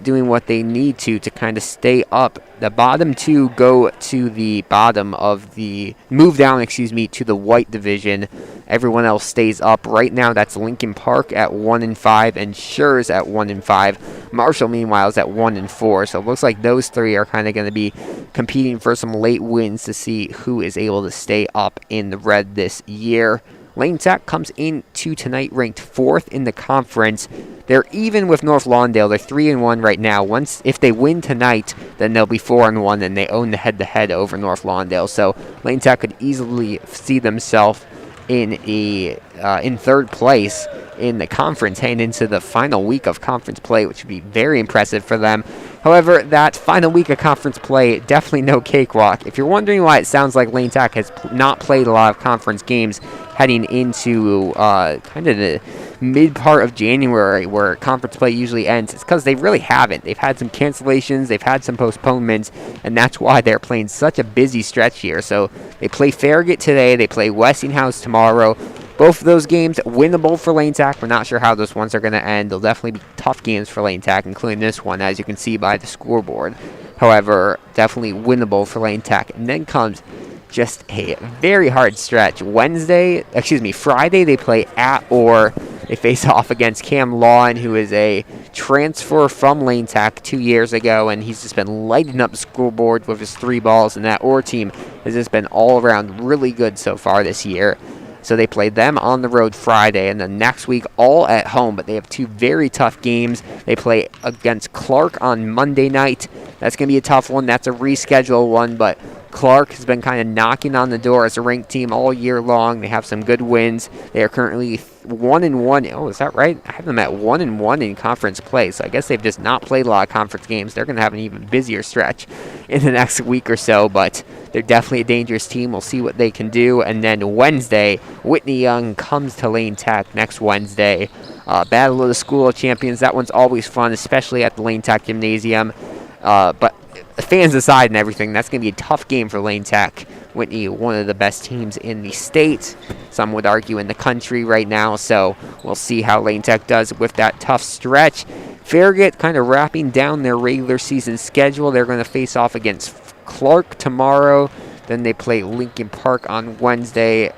A: doing what they need to kind of stay up. The bottom 2 go to the bottom of move down to the white division. Everyone else stays up. Right now, that's Lincoln Park at 1-5 and Schurz at 1-5. Marshall, meanwhile, is at 1-4. So it looks like those 3 are kind of going to be competing for some late wins to see who is able to stay up in the red this year. Lane Tech comes into tonight ranked 4th in the conference. They're even with North Lawndale. They're 3-1 right now. If they win tonight, then they'll be 4-1, and they own the head-to-head over North Lawndale. So Lane Tech could easily see themselves in 3rd place in the conference heading into the final week of conference play, which would be very impressive for them. However, that final week of conference play, definitely no cakewalk. If you're wondering why it sounds like Lane Tech has not played a lot of conference games heading into kind of the mid part of January where conference play usually ends. It's because they really haven't. They've had some cancellations, they've had some postponements, and that's why they're playing such a busy stretch here. So they play Farragut today, they play Westinghouse tomorrow. Both of those games winnable for Lane Tech. We're not sure how those ones are going to end. They'll definitely be tough games for Lane Tech, including this one, as you can see by the scoreboard. However, definitely winnable for Lane Tech. And then comes just a very hard stretch. Friday they play at Orr. They face off against Cam Lawn, who is a transfer from Lane Tech 2 years ago, and he's just been lighting up the scoreboard with his 3 balls, and that Orr team has just been all around really good so far this year. So they play them on the road Friday, and then next week all at home, but they have 2 very tough games. They play against Clark on Monday night. That's going to be a tough one. That's a rescheduled one, but Clark has been kind of knocking on the door as a ranked team all year long. They have some good wins. They are currently 1-1. Oh, is that right? I have them at 1-1 in conference play, so I guess they've just not played a lot of conference games. They're going to have an even busier stretch in the next week or so, but they're definitely a dangerous team. We'll see what they can do. And then Wednesday, Whitney Young comes to Lane Tech next Wednesday. Battle of the School of Champions. That one's always fun, especially at the Lane Tech Gymnasium. But fans aside and everything, that's going to be a tough game for Lane Tech. Whitney, one of the best teams in the state, some would argue in the country right now, so we'll see how Lane Tech does with that tough stretch. Farragut kind of wrapping down their regular season schedule. They're going to face off against Clark tomorrow. Then they play Lincoln Park on Friday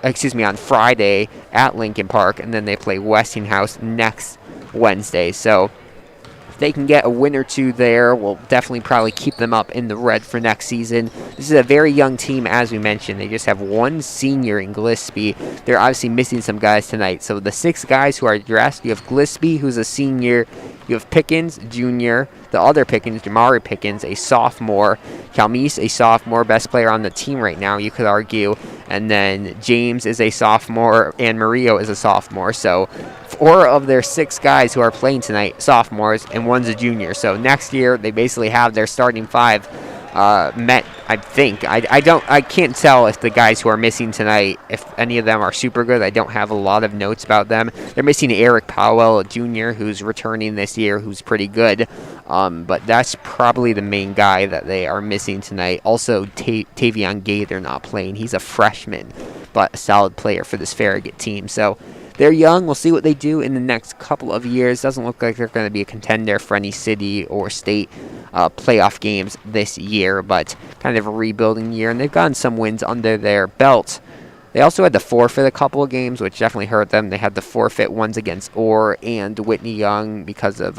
A: at Lincoln Park, and then they play Westinghouse next Wednesday. So they can get a win or 2 there, will definitely probably keep them up in the red for next season. This is a very young team, as we mentioned. They just have 1 senior in Gillespie. They're obviously missing some guys tonight. So the 6 guys who are dressed, you have Gillespie, who's a senior. You have Pickens, junior. The other Pickens, Jamari Pickens, a sophomore. Calmise, a sophomore, best player on the team right now, you could argue. And then James is a sophomore, and Murillo is a sophomore. So 4 of their 6 guys who are playing tonight, sophomores, and 1's a junior. So next year, they basically have their starting 5 met, I think. I can't tell if the guys who are missing tonight, if any of them are super good. I don't have a lot of notes about them. They're missing Eric Powell, a junior, who's returning this year, who's pretty good. But that's probably the main guy that they are missing tonight. Also, Tavion Gay, they're not playing. He's a freshman, but a solid player for this Farragut team. So they're young. We'll see what they do in the next couple of years. Doesn't look like they're going to be a contender for any city or state playoff games this year, but kind of a rebuilding year, and they've gotten some wins under their belt. They also had to forfeit a couple of games, which definitely hurt them. They had to forfeit ones against Orr and Whitney Young because of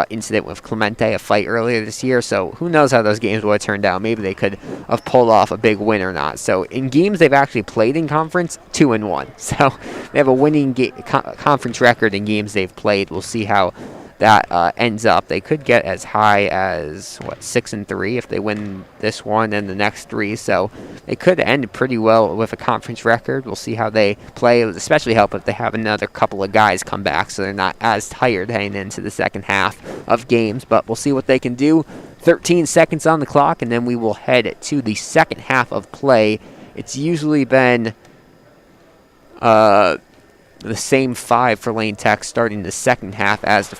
A: incident with Clemente, a fight earlier this year. So who knows how those games would have turned out. Maybe they could have pulled off a big win or not. So in games they've actually played in conference, 2-1. So they have a winning conference record in games they've played. We'll see how that ends up. They could get as high as 6-3 if they win this one and the next 3. So they could end pretty well with a conference record. We'll see how they play. It would especially help if they have another couple of guys come back so they're not as tired heading into the second half of games. But we'll see what they can do. 13 seconds on the clock, and then we will head to the second half of play. It's usually been the same 5 for Lane Tech starting the second half as the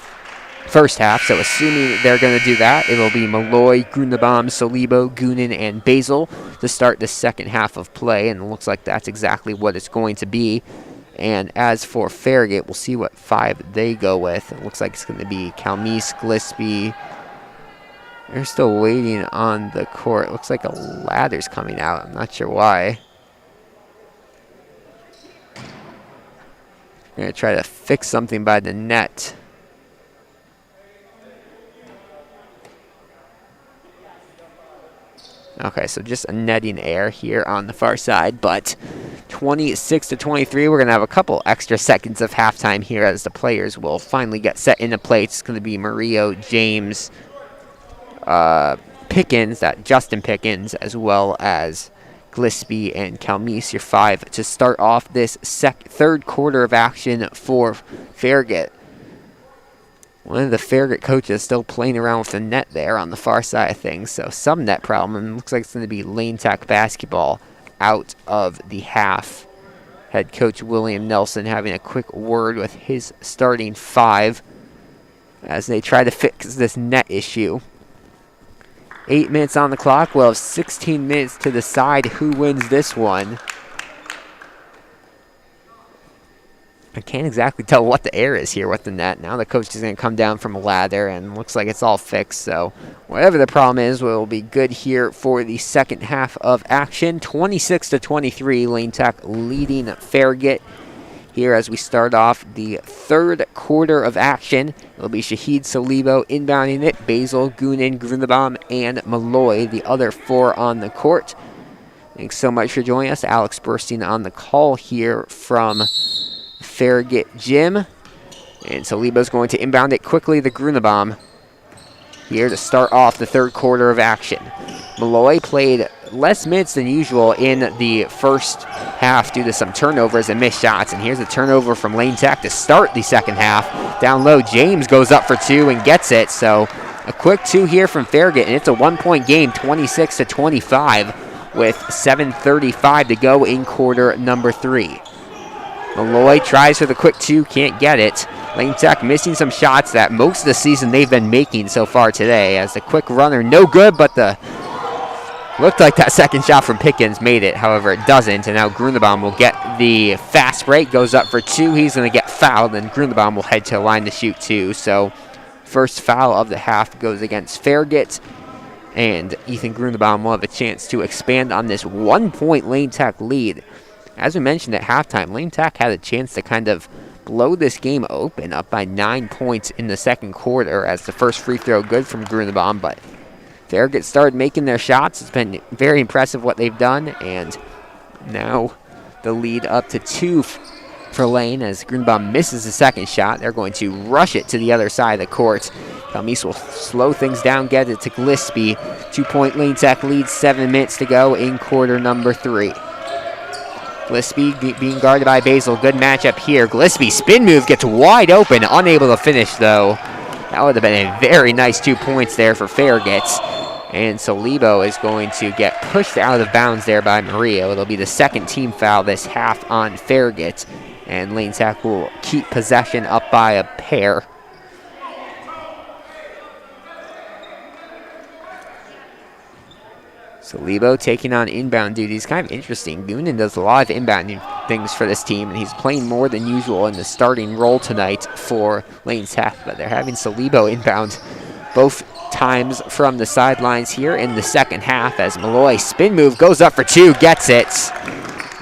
A: first half, so assuming they're going to do that, it will be Malloy, Grunenbaum, Solibo, Goonan, and Basil to start the second half of play, and it looks like that's exactly what it's going to be. And as for Farragut, we'll see what 5 they go with. It looks like it's going to be Calmise, Gillespie. They're still waiting on the court. It looks like a ladder's coming out. I'm not sure why. They're going to try to fix something by the net. Okay, so just a netting error here on the far side, but 26-23. We're going to have a couple extra seconds of halftime here as the players will finally get set into play. It's going to be Murillo, James, Pickens, that Justin Pickens, as well as Gillespie and Calmise, your 5, to start off this third quarter of action for Farragut. One of the Farragut coaches still playing around with the net there on the far side of things, so some net problem. And it looks like it's going to be Lane Tech basketball out of the half Head coach William Nelson having a quick word with his starting 5 as they try to fix this net issue. 8 minutes on the clock. We'll have 16 minutes to decide who wins this one. I can't exactly tell what the error is here with the net. Now the coach is going to come down from a ladder, and looks like it's all fixed. So whatever the problem is, we'll be good here for the second half of action. 26-23, Lane Tech leading Farragut here as we start off the third quarter of action. It'll be Shahid Salibo inbounding it, Basil, Goonan, Grunenbaum, and Malloy, the other 4 on the court. Thanks so much for joining us. Alex Burstein on the call here from Farragut Gym. And Salibo's going to inbound it quickly to Grunenbaum here to start off the third quarter of action. Malloy played less minutes than usual in the first half due to some turnovers and missed shots. And here's a turnover from Lane Tech to start the second half. Down low, James goes up for 2 and gets it. So a quick 2 here from Farragut, and it's a 1-point game, 26-25, with 7:35 to go in quarter number 3. Malloy tries for the quick 2, can't get it. Lane Tech missing some shots that most of the season they've been making so far today. As the quick runner, no good, but looked like that second shot from Pickens made it. However, it doesn't, and now Grunenbaum will get the fast break, goes up for 2. He's going to get fouled, and Grunenbaum will head to the line to shoot 2. So first foul of the half goes against Farragut, and Ethan Grunenbaum will have a chance to expand on this 1-point Lane Tech lead. As we mentioned at halftime, Lane Tech had a chance to kind of blow this game open, up by 9 points in the second quarter as the first free throw good from Grunenbaum, but Farragut started making their shots. It's been very impressive what they've done, and now the lead up to 2 for Lane as Grunenbaum misses the second shot. They're going to rush it to the other side of the court. Talmise will slow things down, get it to Gillespie. 2-point Lane Tech lead, 7 minutes to go in quarter number 3. Gillespie being guarded by Basil. Good matchup here. Gillespie spin move gets wide open. Unable to finish, though. That would have been a very nice 2 points there for Farragut. And Salibo is going to get pushed out of bounds there by Murillo. It'll be the second team foul this half on Farragut. And Lane Tech will keep possession up by a pair. Salibo taking on inbound duties. Kind of interesting. Goonan does a lot of inbound things for this team, and he's playing more than usual in the starting role tonight for Lane Tech. But they're having Salibo inbound both times from the sidelines here in the second half as Malloy spin move goes up for 2, gets it.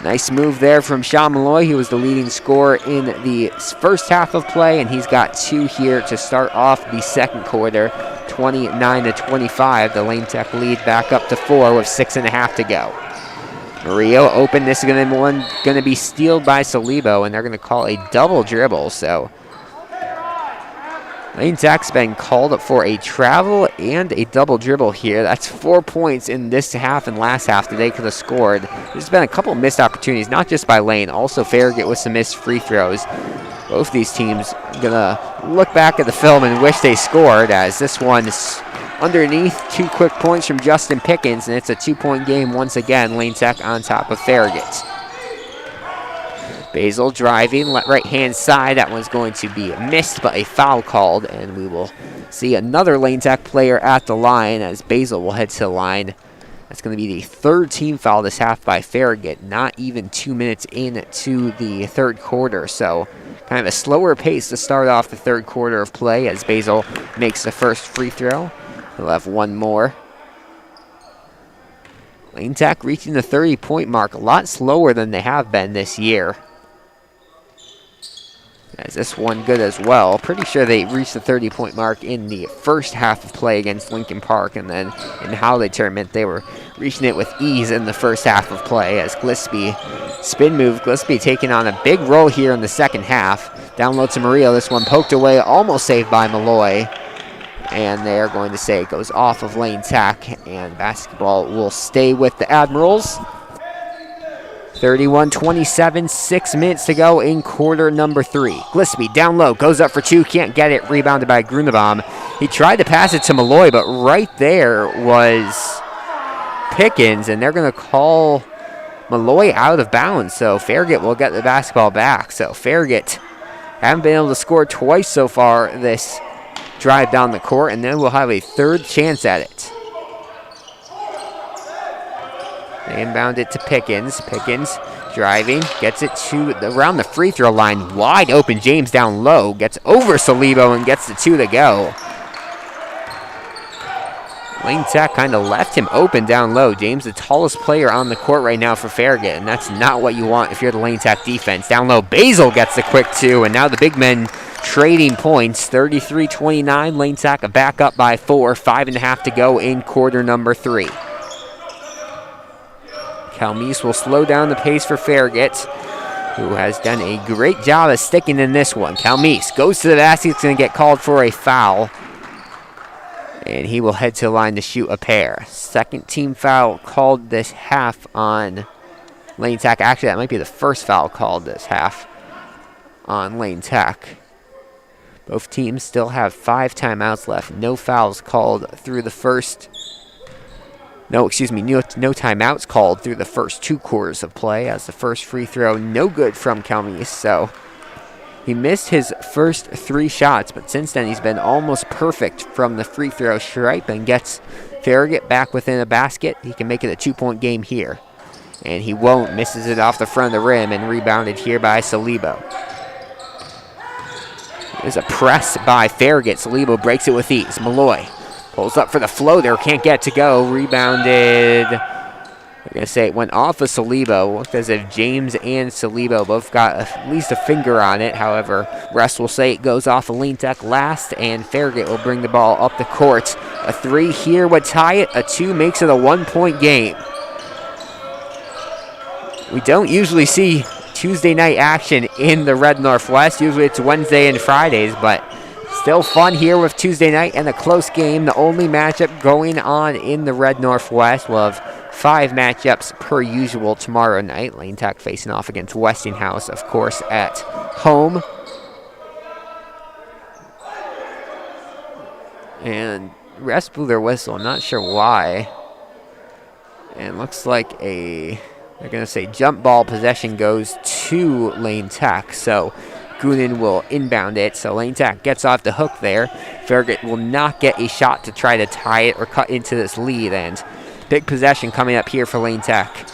A: Nice move there from Sean Malloy. He was the leading scorer in the first half of play, and he's got 2 here to start off the second quarter. 29-25, the Lane Tech lead back up to 4 with 6.5 to go. Murillo open. This is going to be stealed by Salibo, and they're going to call a double dribble. So Lane Tech's been called up for a travel and a double dribble here. That's 4 points in this half and last half that they could have scored. There's been a couple missed opportunities, not just by Lane, also Farragut with some missed free throws. Both these teams going to look back at the film and wish they scored, as this one's underneath. 2 quick points from Justin Pickens, and it's a 2-point game once again. Lane Tech on top of Farragut. Basil driving, right-hand side. That one's going to be missed, but a foul called, and we will see another Lane Tech player at the line as Basil will head to the line. That's going to be the 3rd team foul this half by Farragut, not even 2 minutes into the third quarter. So kind of a slower pace to start off the third quarter of play as Basil makes the first free throw. He'll have 1 more. Lane Tech reaching the 30-point mark a lot slower than they have been this year. As this one good as well. Pretty sure they reached the 30-point mark in the first half of play against Lincoln Park, and then in the holiday tournament they were reaching it with ease in the first half of play as Gillespie spin move. Gillespie taking on a big role here in the second half. Down low to Murillo. This one poked away, almost saved by Malloy. And they are going to say it goes off of Lane Tech, and basketball will stay with the Admirals. 31-27, 6 minutes to go in quarter number 3. Gillespie down low, goes up for 2, can't get it, rebounded by Grunenbaum. He tried to pass it to Malloy, but right there was Pickens, and they're going to call Malloy out of bounds, so Farragut will get the basketball back. So Farragut haven't been able to score twice so far this drive down the court, and then we'll have a third chance at it. They inbound it to Pickens. Pickens driving, gets it to around the free throw line. Wide open, James down low, gets over Salibo and gets the 2 to go. Lane Tech kind of left him open down low. James, the tallest player on the court right now for Farragut, and that's not what you want if you're the Lane Tech defense. Down low, Basil gets the quick 2, and now the big men trading points. 33-29, Lane Tech back up by 4, 5.5 to go in quarter number 3. Calmise will slow down the pace for Farragut, who has done a great job of sticking in this one. Calmise goes to the basket, it's going to get called for a foul. And he will head to the line to shoot a pair. Second team foul called this half on Lane Tech. Actually, that might be the first foul called this half on Lane Tech. Both teams still have 5 timeouts left. No fouls called through the first. No timeouts called through the first 2 quarters of play, as the first free throw no good from Calmise. So he missed his first 3 shots, but since then he's been almost perfect from the free throw stripe and gets Farragut back within a basket. He can make it a 2-point game here. And he won't. Misses it off the front of the rim and rebounded here by Salibo. There's a press by Farragut. Salibo breaks it with ease. Malloy pulls up for the floater. Can't get to go. Rebounded. I'm going to say it went off of Salibo. Looked as if James and Salibo both got at least a finger on it. However, rest will say it goes off of Lane Tech last, and Farragut will bring the ball up the court. A 3 here would tie it. A 2 makes it a 1-point game. We don't usually see Tuesday night action in the Red Northwest. Usually it's Wednesday and Fridays, but still fun here with Tuesday night and a close game. The only matchup going on in the Red Northwest. We'll have 5 matchups per usual tomorrow night. Lane Tech facing off against Westinghouse, of course, at home. And refs blew their whistle. I'm not sure why. And looks like they're going to say jump ball possession goes to Lane Tech. So Goonan will inbound it. So Lane Tech gets off the hook there. Farragut will not get a shot to try to tie it or cut into this lead. And big possession coming up here for Lane Tech.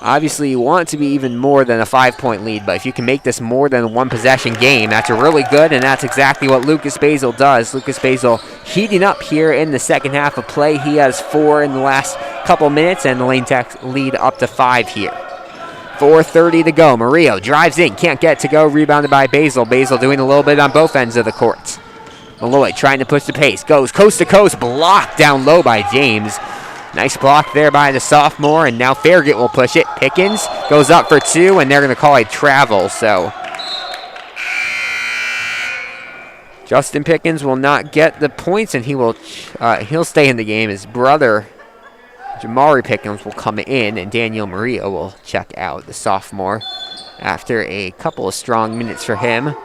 A: Obviously, you want it to be even more than a 5-point lead, but if you can make this more than a 1-possession game, that's really good, and that's exactly what Lucas Basil does. Lucas Basil heating up here in the second half of play. He has 4 in the last couple minutes, and the Lane Tech lead up to 5 here. 4:30 to go. Murillo drives in, can't get to go, rebounded by Basil. Basil doing a little bit on both ends of the court. Malloy trying to push the pace, goes coast to coast, blocked down low by James. Nice block there by the sophomore, and now Farragut will push it. Pickens goes up for 2, and they're going to call a travel. So Justin Pickens will not get the points, and he'll stay in the game. His brother, Jamari Pickens, will come in, and Daniel Murillo will check out, the sophomore, after a couple of strong minutes for him.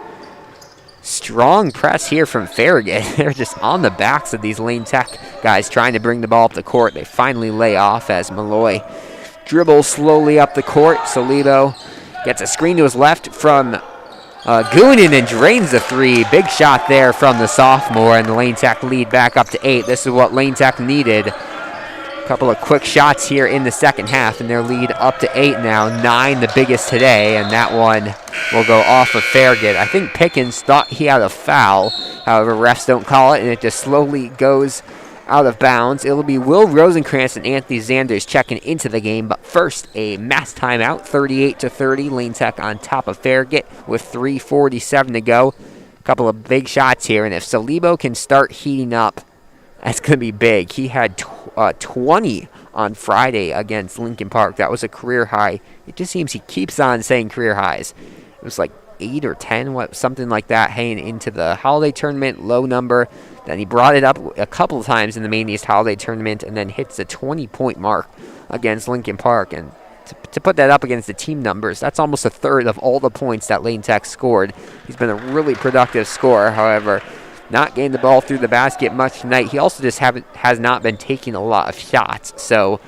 A: Strong press here from Farragut. They're just on the backs of these Lane Tech guys trying to bring the ball up the court. They finally lay off as Malloy dribbles slowly up the court. Salibo gets a screen to his left from Goonan and drains the 3. Big shot there from the sophomore, and the Lane Tech lead back up to 8. This is what Lane Tech needed. Couple of quick shots here in the second half, and their lead up to 8 now. 9 the biggest today, and that one will go off of Farragut. I think Pickens thought he had a foul. However, refs don't call it, and it just slowly goes out of bounds. It'll be Will Rosenkrantz and Anthony Zanders checking into the game, but first a mass timeout. 38-30, Lane Tech on top of Farragut with 3:47 to go. A couple of big shots here, and if Salibo can start heating up, that's going to be big. He had 20 on Friday against Lincoln Park. That was a career high. It just seems he keeps on saying career highs. It was like 8 or 10, something like that, heading into the holiday tournament, low number. Then he brought it up a couple of times in the Main East holiday tournament and then hits the 20-point mark against Lincoln Park. And to put that up against the team numbers, that's almost a third of all the points that Lane Tech scored. He's been a really productive scorer, however, not getting the ball through the basket much tonight. He also just has not been taking a lot of shots. So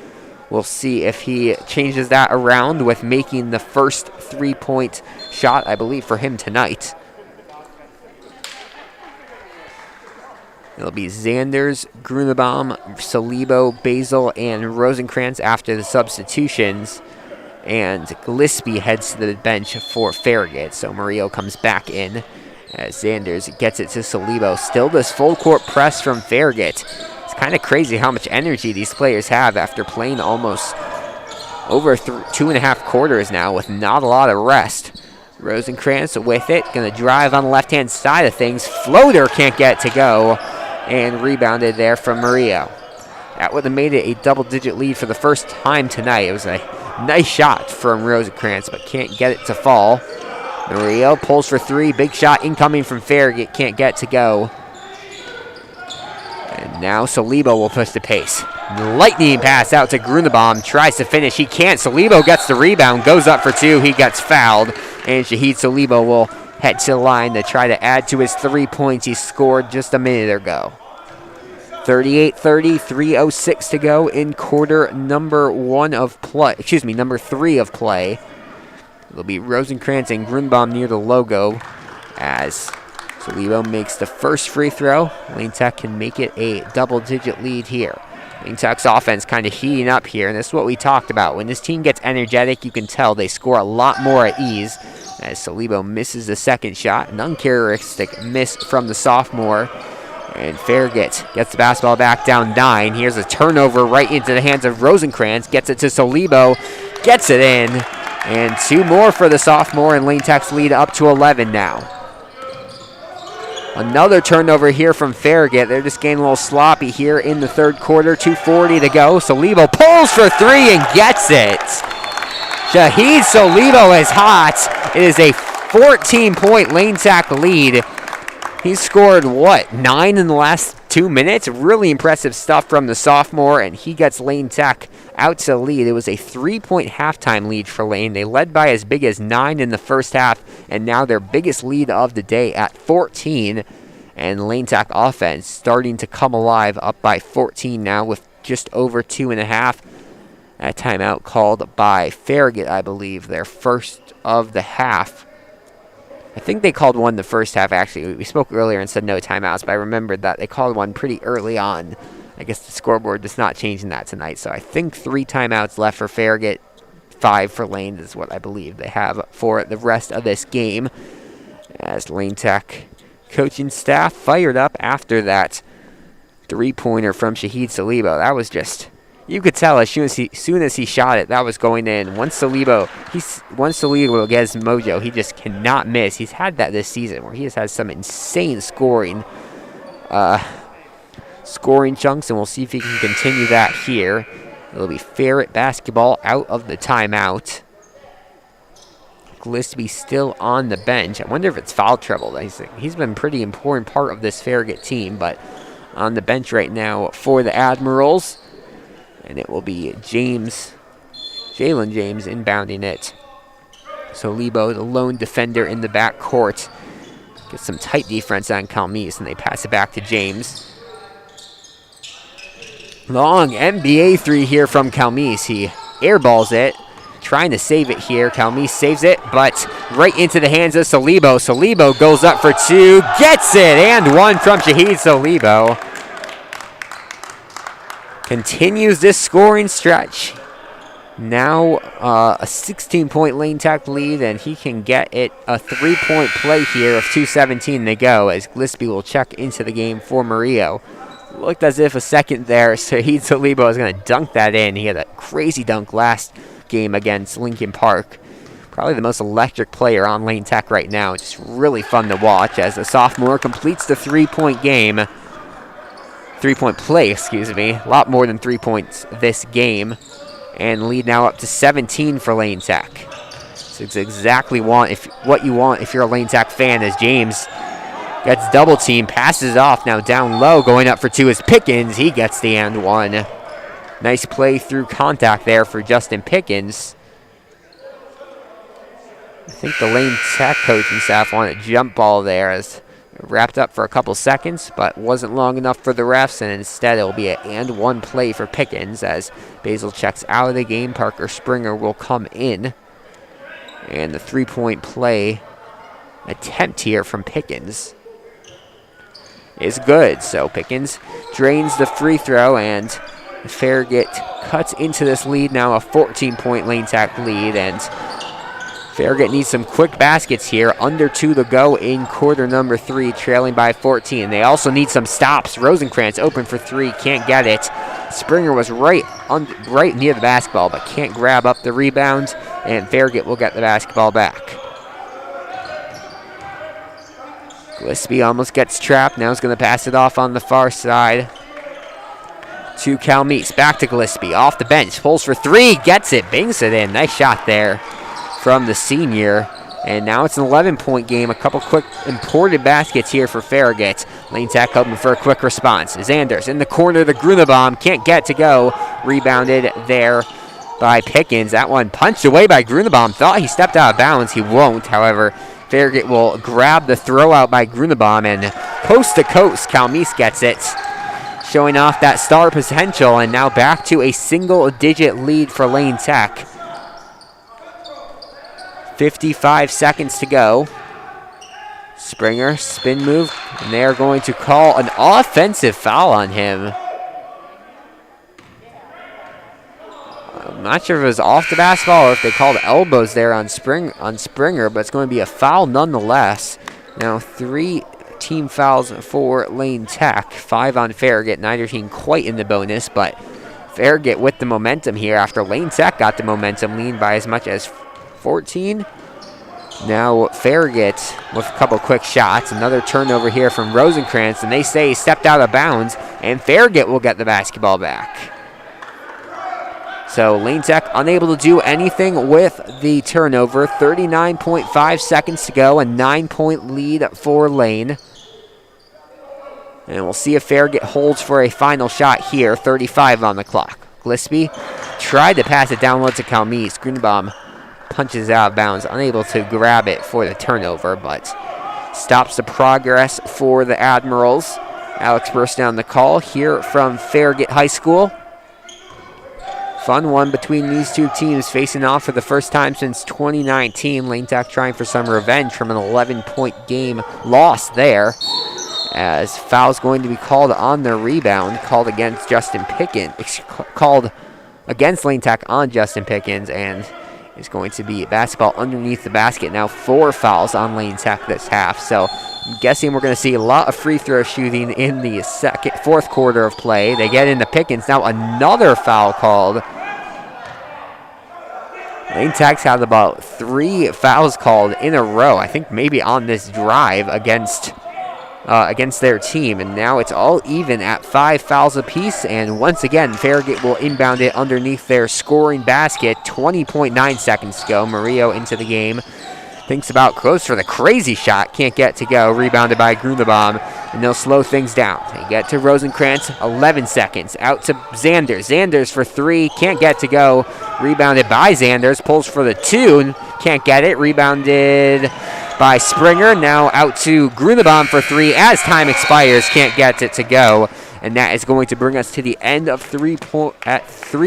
A: We'll see if he changes that around with making the first 3-point shot, I believe, for him tonight. It'll be Zanders, Grunebaum, Salibo, Basil, and Rosenkrantz after the substitutions. And Gillespie heads to the bench for Farragut. So Murillo comes back in as Zanders gets it to Salibo. Still this full court press from Farragut. It's kind of crazy how much energy these players have after playing almost over 2.5 quarters now with not a lot of rest. Rosenkrantz with it, gonna drive on the left-hand side of things. Floater can't get to go, and rebounded there from Murillo. That would have made it a double-digit lead for the first time tonight. It was a nice shot from Rosenkrantz, but can't get it to fall. Murillo pulls for 3, big shot incoming from Farragut, can't get to go. And now Salibo will push the pace. Lightning pass out to Grunebaum, tries to finish, he can't. Salibo gets the rebound, goes up for 2, he gets fouled. And Shahid Salibo will head to the line to try to add to his 3 points he scored just a minute ago. 38-30, 3:06 to go in quarter number 3 of play. It'll be Rosenkrantz and Grunebaum near the logo as Salibo makes the first free throw. Lane Tech can make it a double-digit lead here. Lane Tech's offense kind of heating up here, and this is what we talked about. When this team gets energetic, you can tell they score a lot more at ease. As Salibo misses the second shot, an uncharacteristic miss from the sophomore. And Farragut gets the basketball back down 9. Here's a turnover right into the hands of Rosenkrantz. Gets it to Salibo, gets it in. And 2 more for the sophomore, and Lane Tech's lead up to 11 now. Another turnover here from Farragut. They're just getting a little sloppy here in the third quarter. 2:40 to go. Salibo pulls for 3 and gets it. Shahid Salibo is hot. It is a 14-point Lane Tech lead. He scored, 9 in the last 2 minutes? Really impressive stuff from the sophomore, and he gets Lane Tech out to the lead. It was a 3-point halftime lead for Lane. They led by as big as 9 in the first half, and now their biggest lead of the day at 14. And Lane Tech offense starting to come alive, up by 14 now with just over 2.5. That timeout called by Farragut, I believe, their first of the half. I think they called one the first half, actually. We spoke earlier and said no timeouts, but I remembered that they called one pretty early on. I guess the scoreboard is not changing that tonight. So I think 3 timeouts left for Farragut, 5 for Lane is what I believe they have for the rest of this game. As Lane Tech coaching staff fired up after that 3-pointer from Shahid Salibo. That was just... You could tell as soon as he shot it, that was going in. Once Salibo gets mojo, he just cannot miss. He's had that this season where he has had some insane scoring chunks, and we'll see if he can continue that here. It'll be Farragut basketball out of the timeout. Gillespie still on the bench. I wonder if it's foul trouble. He's been a pretty important part of this Farragut team, but on the bench right now for the Admirals. And it will be Jalen James inbounding it. Salibo, the lone defender in the back court, gets some tight defense on Calmise, and they pass it back to James. Long NBA 3 here from Calmise. He airballs it, trying to save it here. Calmise saves it, but right into the hands of Salibo. Salibo goes up for 2, gets it, and 1 from Shahid Salibo. Continues this scoring stretch. Now a 16-point Lane Tech lead, and he can get it a 3-point play here of 2:17 to go as Gillespie will check into the game for Murillo. Looked as if a second there, Shahid Salibo was going to dunk that in. He had a crazy dunk last game against Lincoln Park. Probably the most electric player on Lane Tech right now. Just really fun to watch as the sophomore completes the 3-point game. 3-point play, excuse me. A lot more than 3 points this game. And lead now up to 17 for Lane Tech. So it's exactly what you want if you're a Lane Tech fan, as James gets double team, passes off, now down low, going up for 2 is Pickens. He gets the and 1. Nice play through contact there for Justin Pickens. I think the Lane Tech coaching staff want a jump ball there as Wrapped up for a couple seconds, but wasn't long enough for the refs, and instead it'll be an and one play for Pickens as Basil checks out of the game. Parker Springer will come in. And the three-point play attempt here from Pickens is good. So Pickens drains the free throw, and Farragut cuts into this lead. Now a 14-point Lane Tech lead, and Farragut needs some quick baskets here. Under 2 to go in quarter number 3, trailing by 14. They also need some stops. Rosenkrantz open for 3, can't get it. Springer was right near the basketball, but can't grab up the rebound, and Farragut will get the basketball back. Gillespie almost gets trapped. Now he's going to pass it off on the far side to Calmese. Back to Gillespie. Off the bench. Pulls for 3. Gets it. Bangs it in. Nice shot there from the senior. And now it's an 11-point game. A couple quick imported baskets here for Farragut. Lane Tech hoping for a quick response. Zanders in the corner. The Grunewald can't get to go. Rebounded there by Pickens. That one punched away by Grunewald. Thought he stepped out of bounds. He won't. However, Farragut will grab the throw out by Grunewald, and coast to coast, Calmese gets it, showing off that star potential, and now back to a single-digit lead for Lane Tech. 55 seconds to go. Springer, spin move, and they're going to call an offensive foul on him. I'm not sure if it was off the basketball or if they called elbows there on Springer, but it's going to be a foul nonetheless. Now 3 team fouls for Lane Tech, 5 on Farragut. Neither team quite in the bonus, but Farragut with the momentum here after Lane Tech got the momentum, lead by as much as 14. Now Farragut with a couple quick shots. Another turnover here from Rosenkrantz, and they say he stepped out of bounds, and Farragut will get the basketball back. So Lane Tech unable to do anything with the turnover. 39.5 seconds to go, a 9-point lead for Lane. And we'll see if Farragut holds for a final shot here. 35 on the clock. Gillespie tried to pass it download to Calmese. Grunewald punches out of bounds, unable to grab it for the turnover, but stops the progress for the Admirals. Alex burst down the call here from Farragut High School. Fun one between these two teams facing off for the first time since 2019. Lane Tech trying for some revenge from an 11-point game loss there, as foul's going to be called on their rebound, called against Justin Pickens, called against Lane Tech on Justin Pickens, and is going to be basketball underneath the basket. Now 4 fouls on Lane Tech this half, so I'm guessing we're going to see a lot of free throw shooting in the fourth quarter of play. They get into Pickens. Now another foul called. Lane Tech's had about 3 fouls called in a row, I think maybe on this drive against their team. And now it's all even at 5 fouls apiece. And once again, Farragut will inbound it underneath their scoring basket. 20.9 seconds to go. Murillo into the game. Thinks about close for the crazy shot. Can't get to go. Rebounded by Grunewald. And they'll slow things down. They get to Rosenkrantz. 11 seconds. Out to Zanders. Zanders for 3. Can't get to go. Rebounded by Zanders. Pulls for the 2. Can't get it. Rebounded by Springer. Now out to Grunewald for 3 as time expires. Can't get it to go. And that is going to bring us to the end of 3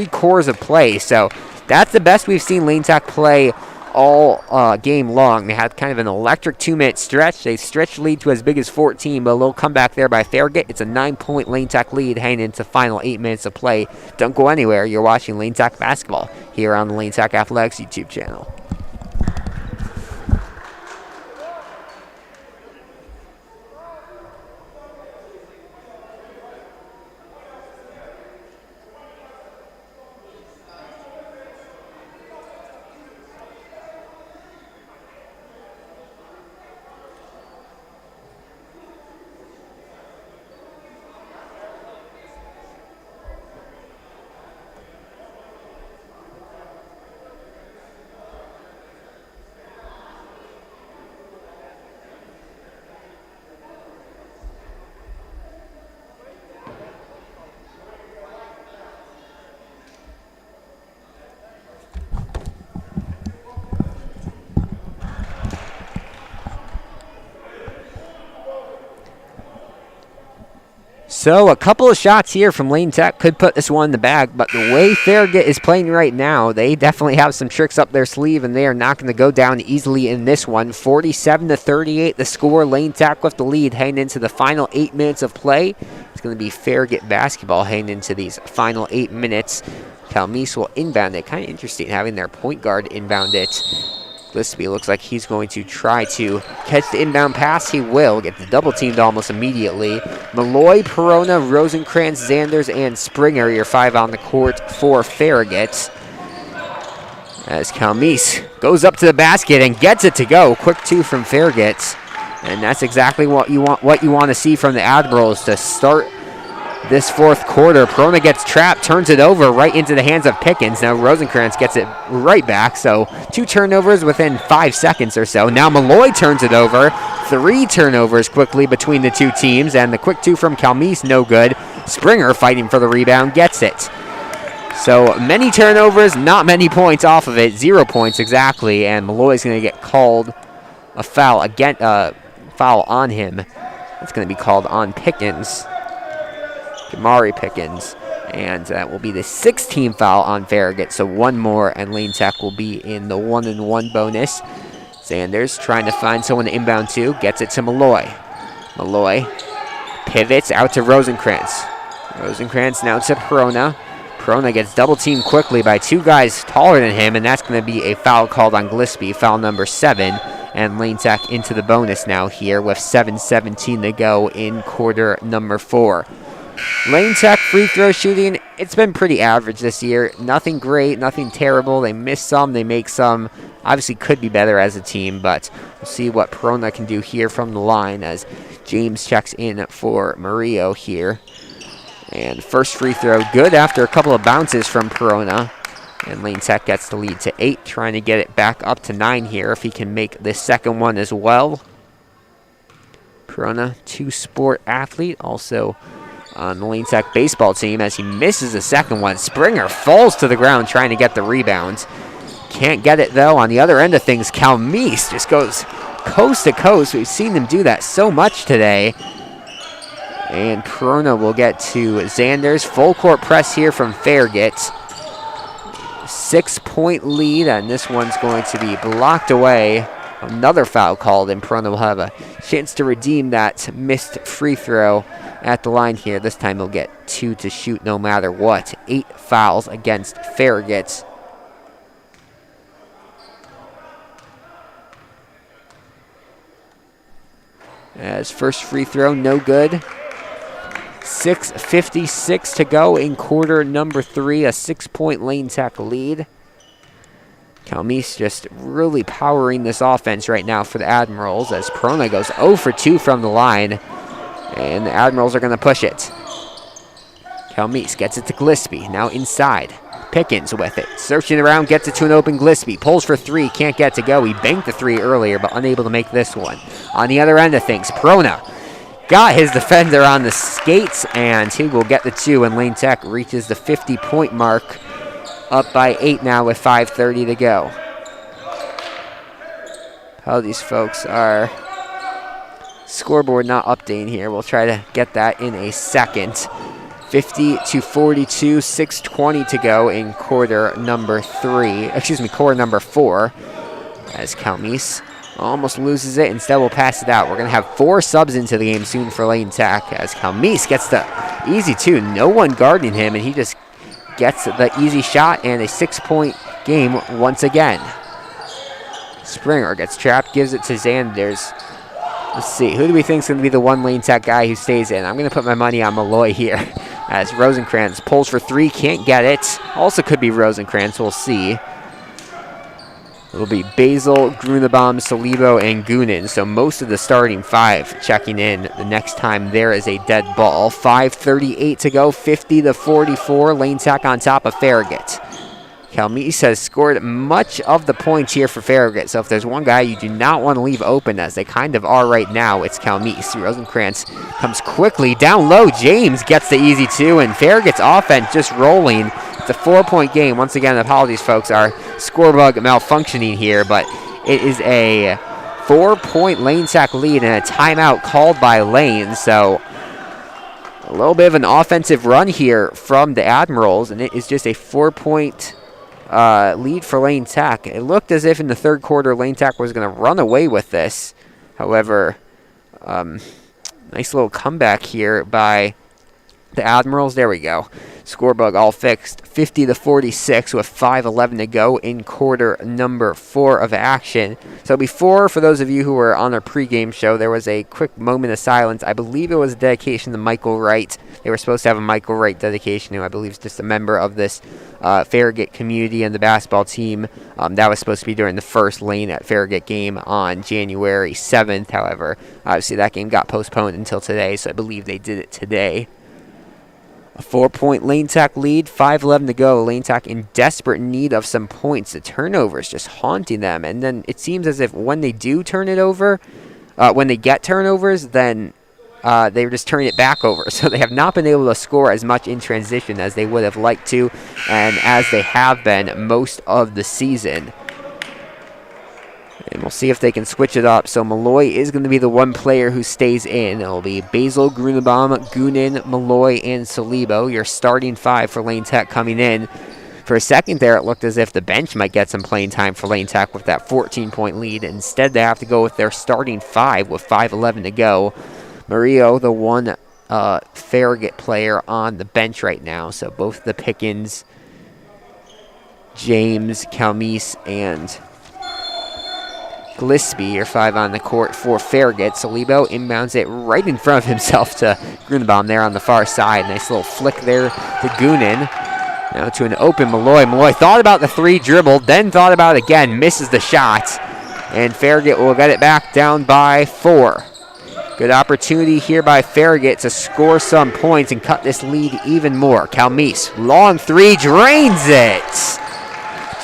A: quarters of play. So that's the best we've seen Lane Tech play all game long. They had kind of an electric 2-minute stretch. They stretched lead to as big as 14, but a little comeback there by Farragut. It's a 9-point Lane Tech lead heading into the final 8 minutes of play. Don't go anywhere. You're watching Lane Tech basketball here on the Lane Tech Athletics YouTube channel. So a couple of shots here from Lane Tech could put this one in the bag, but the way Farragut is playing right now, they definitely have some tricks up their sleeve, and they are not going to go down easily in this one. 47-38 the score. Lane Tech with the lead heading into the final 8 minutes of play. It's going to be Farragut basketball heading into these final 8 minutes. Calmise will inbound it. Kind of interesting having their point guard inbound it. Gillespie looks like he's going to try to catch the inbound pass. He will get the double teamed almost immediately. Malloy, Perona, Rosenkrantz, Zanders, and Springer, your 5 on the court for Farragut. As Calmise goes up to the basket and gets it to go. Quick 2 from Farragut. And that's exactly what you want to see from the Admirals to start this fourth quarter. Perona gets trapped, turns it over right into the hands of Pickens. Now Rosenkrantz gets it right back, so 2 turnovers within 5 seconds or so. Now Malloy turns it over. 3 turnovers quickly between the 2 teams, and the quick 2 from Calmise, no good. Springer fighting for the rebound, gets it. So many turnovers, not many points off of it. 0 points exactly, and Malloy's going to get called a foul again, foul on him. It's going to be called on Pickens. Jamari Pickens, and that will be the 6th team foul on Farragut, so 1 more, and Lane Tech will be in the 1-and-1 bonus. Sanders trying to find someone to inbound to, gets it to Malloy. Malloy pivots out to Rosenkrantz. Rosenkrantz now to Perona. Perona gets double teamed quickly by 2 guys taller than him, and that's going to be a foul called on Gillespie, foul number 7, and Lane Tech into the bonus now here with 7:17 to go in quarter number 4. Lane Tech free throw shooting, it's been pretty average this year. Nothing great, nothing terrible. They miss some, they make some. Obviously could be better as a team, but we'll see what Perona can do here from the line as James checks in for Murillo here. And first free throw good after a couple of bounces from Perona. And Lane Tech gets the lead to 8, trying to get it back up to 9 here if he can make this second one as well. Perona, 2-sport athlete, also on the Lane Tech baseball team as he misses the second one. Springer falls to the ground trying to get the rebound. Can't get it, though. On the other end of things, Calmise just goes coast to coast. We've seen them do that so much today. And Perona will get to Zanders. Full court press here from Farragut. 6-point lead, and this one's going to be blocked away. Another foul called, and Perona will have a chance to redeem that missed free throw at the line here. This time he'll get 2 to shoot no matter what. 8 fouls against Farragut. As first free throw, no good. 6:56 to go in quarter number 3. A 6-point Lane Tech lead. Calmise just really powering this offense right now for the Admirals as Perona goes 0 for 2 from the line. And the Admirals are going to push it. Calmise gets it to Gillespie, now inside. Pickens with it, searching around, gets it to an open Gillespie. Pulls for 3, can't get to go. He banked the 3 earlier, but unable to make this one. On the other end of things, Perona got his defender on the skates, and he will get the 2, and Lane Tech reaches the 50-point mark. Up by 8 now with 5:30 to go. How these folks are scoreboard not updating here. We'll try to get that in a second. 50-42, 6:20 to go in quarter number 4. As Calmise almost loses it. Instead, we'll pass it out. We're going to have 4 subs into the game soon for Lane Tech as Calmise gets the easy 2. No one guarding him, and he just gets the easy shot and a 6-point game once again. Springer gets trapped, gives it to Zanders. Let's see, who do we think is going to be the one Lane Tech guy who stays in? I'm going to put my money on Malloy here as Rosenkrantz pulls for 3, can't get it. Also could be Rosenkrantz, we'll see. It'll be Basil, Grunebaum, Salibo, and Goonan. So most of the starting 5 checking in the next time there is a dead ball. 5:38 to go, 50-44. Lane Tech on top of Farragut. Calmise has scored much of the points here for Farragut. So if there's one guy you do not want to leave open, as they kind of are right now, it's Calmise. Rosenkrantz comes quickly down low. James gets the easy 2, and Farragut's offense just rolling. It's a 4-point game. Once again, apologies, folks. Our scorebug malfunctioning here, but it is a 4-point Lane Tech lead and a timeout called by Lane. So A little bit of an offensive run here from the Admirals, and it is just a 4-point lead for Lane Tech. It looked as if in the third quarter Lane Tech was going to run away with this. However, nice little comeback here by the Admirals. There we go. Score bug all fixed. 50-46 with 5:11 to go in quarter number 4 of action. So before, for those of you who were on our pregame show, there was a quick moment of silence. I believe it was a dedication to Michael Wright. They were supposed to have a Michael Wright dedication, who I believe is just a member of this Farragut community and the basketball team. That was supposed to be during the first Lane at Farragut game on January 7th. However, obviously that game got postponed until today, so I believe they did it today. A 4-point Lane Tech lead, 5:11 to go. Lane Tech in desperate need of some points. The turnovers just haunting them. And then it seems as if when they do turn it over, when they get turnovers, then they just turn it back over. So they have not been able to score as much in transition as they would have liked to, and as they have been most of the season. And we'll see if they can switch it up. So Malloy is going to be the one player who stays in. It'll be Basil, Grunenbaum, Goonan, Malloy, and Salibo. Your starting 5 for Lane Tech coming in. For a second there, it looked as if the bench might get some playing time for Lane Tech with that 14-point lead. Instead, they have to go with their starting 5 with 5:11 to go. Murillo, the one Farragut player on the bench right now. So both the Pickens, James, Calmise, and Gillespie, your 5 on the court for Farragut. Salibo inbounds it right in front of himself to Grunenbaum there on the far side. Nice little flick there to Goonan. Now to an open Malloy. Malloy thought about the 3, dribbled, then thought about it again, misses the shot. And Farragut will get it back down by 4. Good opportunity here by Farragut to score some points and cut this lead even more. Calmise, long 3, drains it.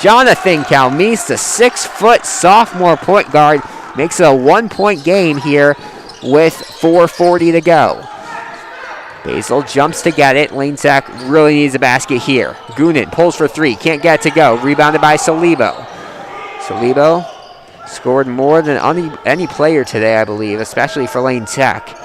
A: Jonathan Calmise, the 6-foot sophomore point guard, makes it a 1-point game here with 4:40 to go. Basil jumps to get it. Lane Tech really needs a basket here. Goonan pulls for 3, can't get it to go. Rebounded by Salibo. Salibo scored more than any player today, I believe, especially for Lane Tech.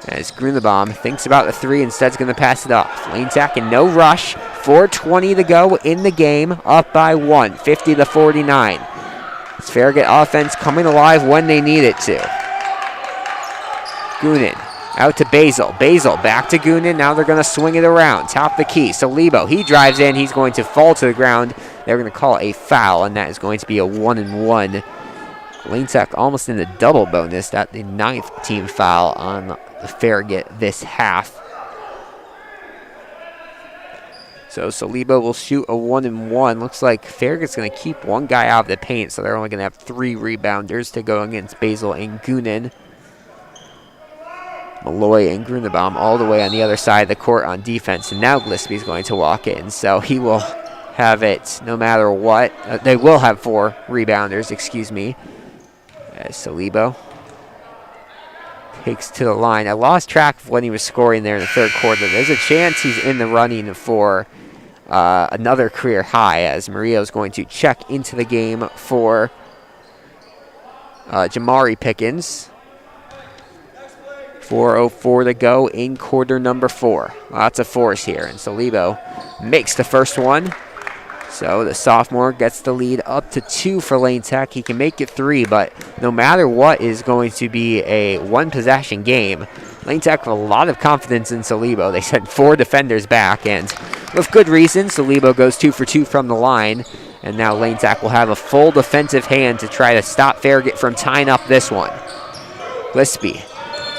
A: As Grunenbaum thinks about the 3, instead's going to pass it off. Lane Tech in no rush. 4:20 to go in the game, up by 1, 50-49. It's Farragut offense coming alive when they need it to. Goonan out to Basil. Basil back to Goonan. Now they're going to swing it around. Top the key. Salibo, he drives in. He's going to fall to the ground. They're going to call a foul, and that is going to be a 1-and-1. Lane Tech almost in the double bonus. That's the 9th team foul on Farragut this half. So Salibo will shoot a 1-and-1. Looks like Farragut's going to keep one guy out of the paint, so they're only going to have 3 rebounders to go against Basil and Goonan. Malloy and Grunenbaum all the way on the other side of the court on defense, and now Gillespie's going to walk in, so he will have it no matter what. They will have 4 rebounders, excuse me. As Salibo takes to the line. I lost track of when he was scoring there in the third quarter. There's a chance he's in the running for another career high, as Murillo's going to check into the game for Jamari Pickens. 4:04 to go in quarter number 4. Lots of 4s here, and Salibo makes the first one. So the sophomore gets the lead up to 2 for Lane Tech. He can make it 3, but no matter what is going to be a 1-possession game. Lane Tech with a lot of confidence in Salibo. They sent 4 defenders back, and with good reason, Salibo goes 2 for 2 from the line. And now Lane Tech will have a full defensive hand to try to stop Farragut from tying up this one. Gillespie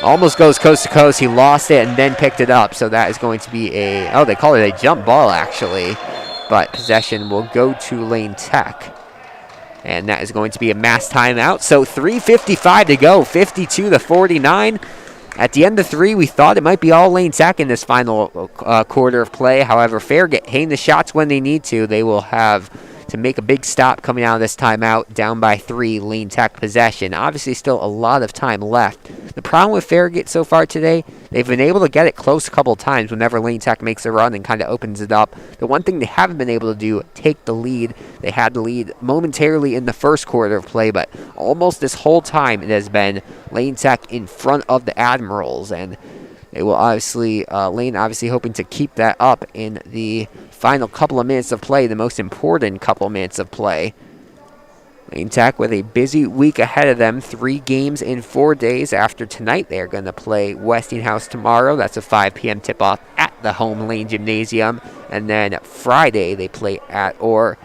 A: almost goes coast to coast. He lost it and then picked it up. So that is going to be they call it a jump ball, actually. But possession will go to Lane Tech. And that is going to be a mass timeout. So 3:55 to go, 52-49. At the end of 3, we thought it might be all Lane Tech in this final quarter of play. However, Farragut hitting the shots when they need to. They will have to make a big stop coming out of this timeout. Down by 3, Lane Tech possession. Obviously still a lot of time left. The problem with Farragut so far today, they've been able to get it close a couple of times whenever Lane Tech makes a run and kind of opens it up. The one thing they haven't been able to do, take the lead. They had the lead momentarily in the first quarter of play, but almost this whole time it has been Lane Tech in front of the Admirals. And They will obviously, Lane obviously hoping to keep that up in the final couple of minutes of play, the most important couple of minutes of play. Lane Tech with a busy week ahead of them, 3 games in 4 days. After tonight, they're going to play Westinghouse tomorrow. That's a 5 p.m. tip-off at the home Lane Gymnasium. And then Friday, they play at, or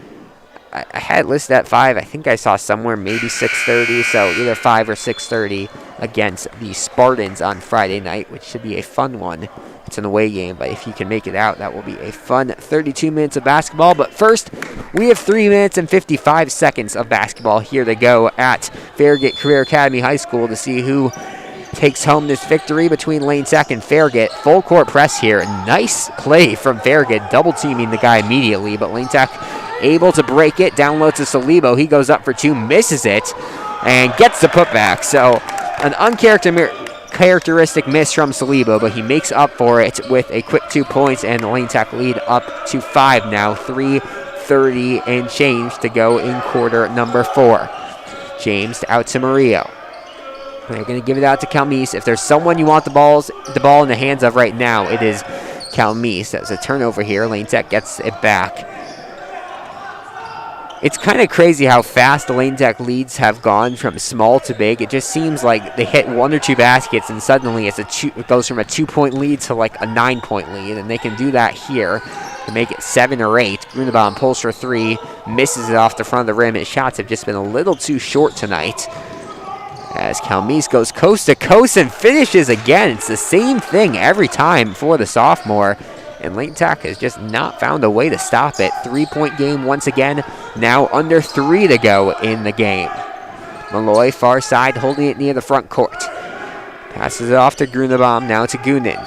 A: I had listed at 5. I think I saw somewhere maybe 6:30, so either 5 or 6:30 against the Spartans on Friday night, which should be a fun one. It's an away game, but if you can make it out, that will be a fun 32 minutes of basketball. But first, we have 3 minutes and 55 seconds of basketball here to go at Farragut Career Academy High School to see who takes home this victory between Lane Tech and Farragut. Full court press here. Nice play from Farragut, double teaming the guy immediately, but Lane Tech able to break it. Down low to Salibo. He goes up for 2, misses it, and gets the putback. So an uncharacteristic miss from Salibo, but he makes up for it with a quick 2 points, and the Lane Tech lead up to 5 now. 3:30 and change to go in quarter number 4. James out to Murillo. They're going to give it out to Calmise. If there's someone you want the ball in the hands of right now, it is Calmise. That's a turnover here. Lane Tech gets it back. It's kind of crazy how fast the Lane Tech leads have gone from small to big. It just seems like they hit 1 or 2 baskets, and suddenly it goes from a 2-point lead to like a 9-point lead, and they can do that here to make it 7 or 8. Grunebaum pulls for 3, misses it off the front of the rim. His shots have just been a little too short tonight. As Calmise goes coast to coast and finishes again. It's the same thing every time for the sophomore. And Lane Tech has just not found a way to stop it. 3-point game once again. Now under 3 to go in the game. Malloy far side holding it near the front court. Passes it off to Grunebaum, now to Goonan.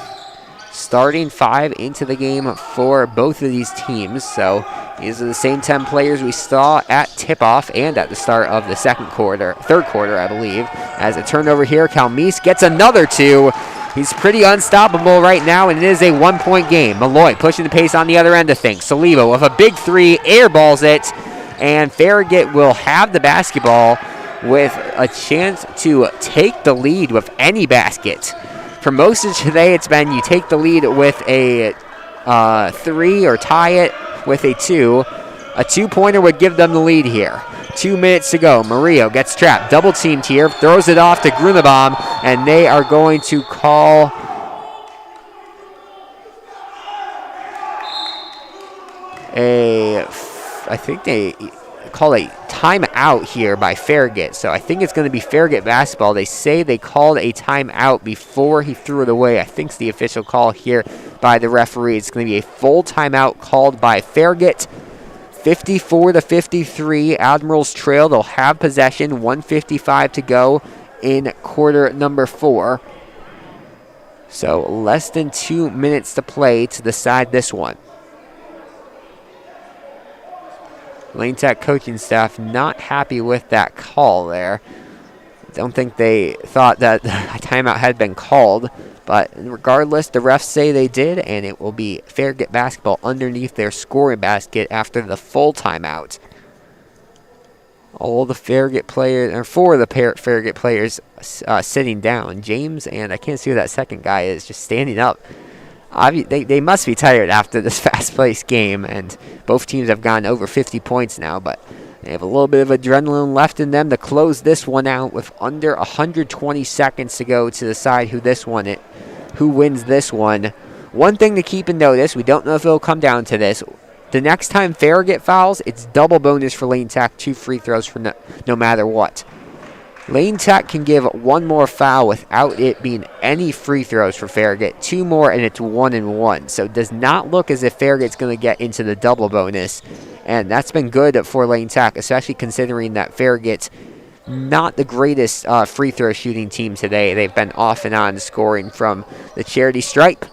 A: Starting 5 into the game for both of these teams. So these are the same 10 players we saw at tip-off and at the start of the third quarter, I believe. As a turnover here, Calmise gets another 2. He's pretty unstoppable right now, and it is a 1-point game. Malloy pushing the pace on the other end of things. Salibo with a big 3, airballs it, and Farragut will have the basketball with a chance to take the lead with any basket. For most of today, it's been you take the lead with a 3 or tie it with a 2. A 2-pointer would give them the lead here. 2 minutes to go. Murillo gets trapped. Double teamed here. Throws it off to Grunebaum. And they are going to call I think they call a timeout here by Farragut. So I think it's going to be Farragut basketball. They say they called a timeout before he threw it away. I think it's the official call here by the referee. It's going to be a full timeout called by Farragut. 54-53, Admirals trail. They'll have possession. 1:55 to go in quarter number 4. So less than 2 minutes to play to decide this one. Lane Tech coaching staff not happy with that call there. Don't think they thought that a timeout had been called. But regardless, the refs say they did, and it will be Farragut basketball underneath their scoring basket after the full timeout. All the Farragut players, or 4 of the Farragut players sitting down. James, and I can't see who that second guy is, just standing up. They must be tired after this fast-paced game, and both teams have gone over 50 points now, but they have a little bit of adrenaline left in them to close this one out with under 120 seconds to go to decide who wins this one. One thing to keep in notice, we don't know if it'll come down to this. The next time Farragut fouls, it's double bonus for Lane Tech, 2 free throws for no matter what. Lane Tech can give 1 more foul without it being any free throws for Farragut. 2 more, and it's 1-1. So it does not look as if Farragut's going to get into the double bonus. And that's been good for Lane Tech, especially considering that Farragut's not the greatest free throw shooting team today. They've been off and on scoring from the charity stripe.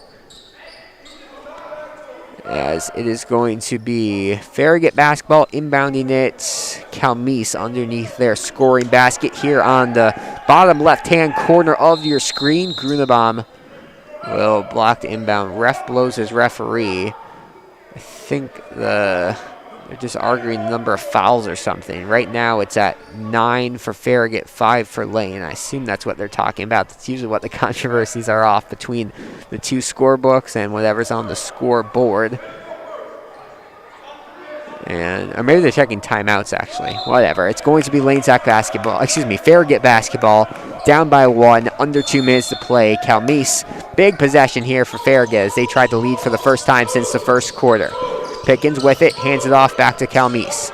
A: As it is going to be Farragut basketball inbounding it. Calmise underneath their scoring basket here on the bottom left-hand corner of your screen. Grunebaum will block the inbound. Ref blows his referee. I think the They're just arguing the number of fouls or something. Right now it's at 9 for Farragut, 5 for Lane. I assume that's what they're talking about. That's usually what the controversies are off between the two scorebooks and whatever's on the scoreboard. Or maybe they're checking timeouts, actually. Whatever. It's going to be Farragut basketball. Down by 1, under 2 minutes to play. Calmise, big possession here for Farragut as they tried to lead for the first time since the first quarter. Pickens with it, hands it off back to Calmise.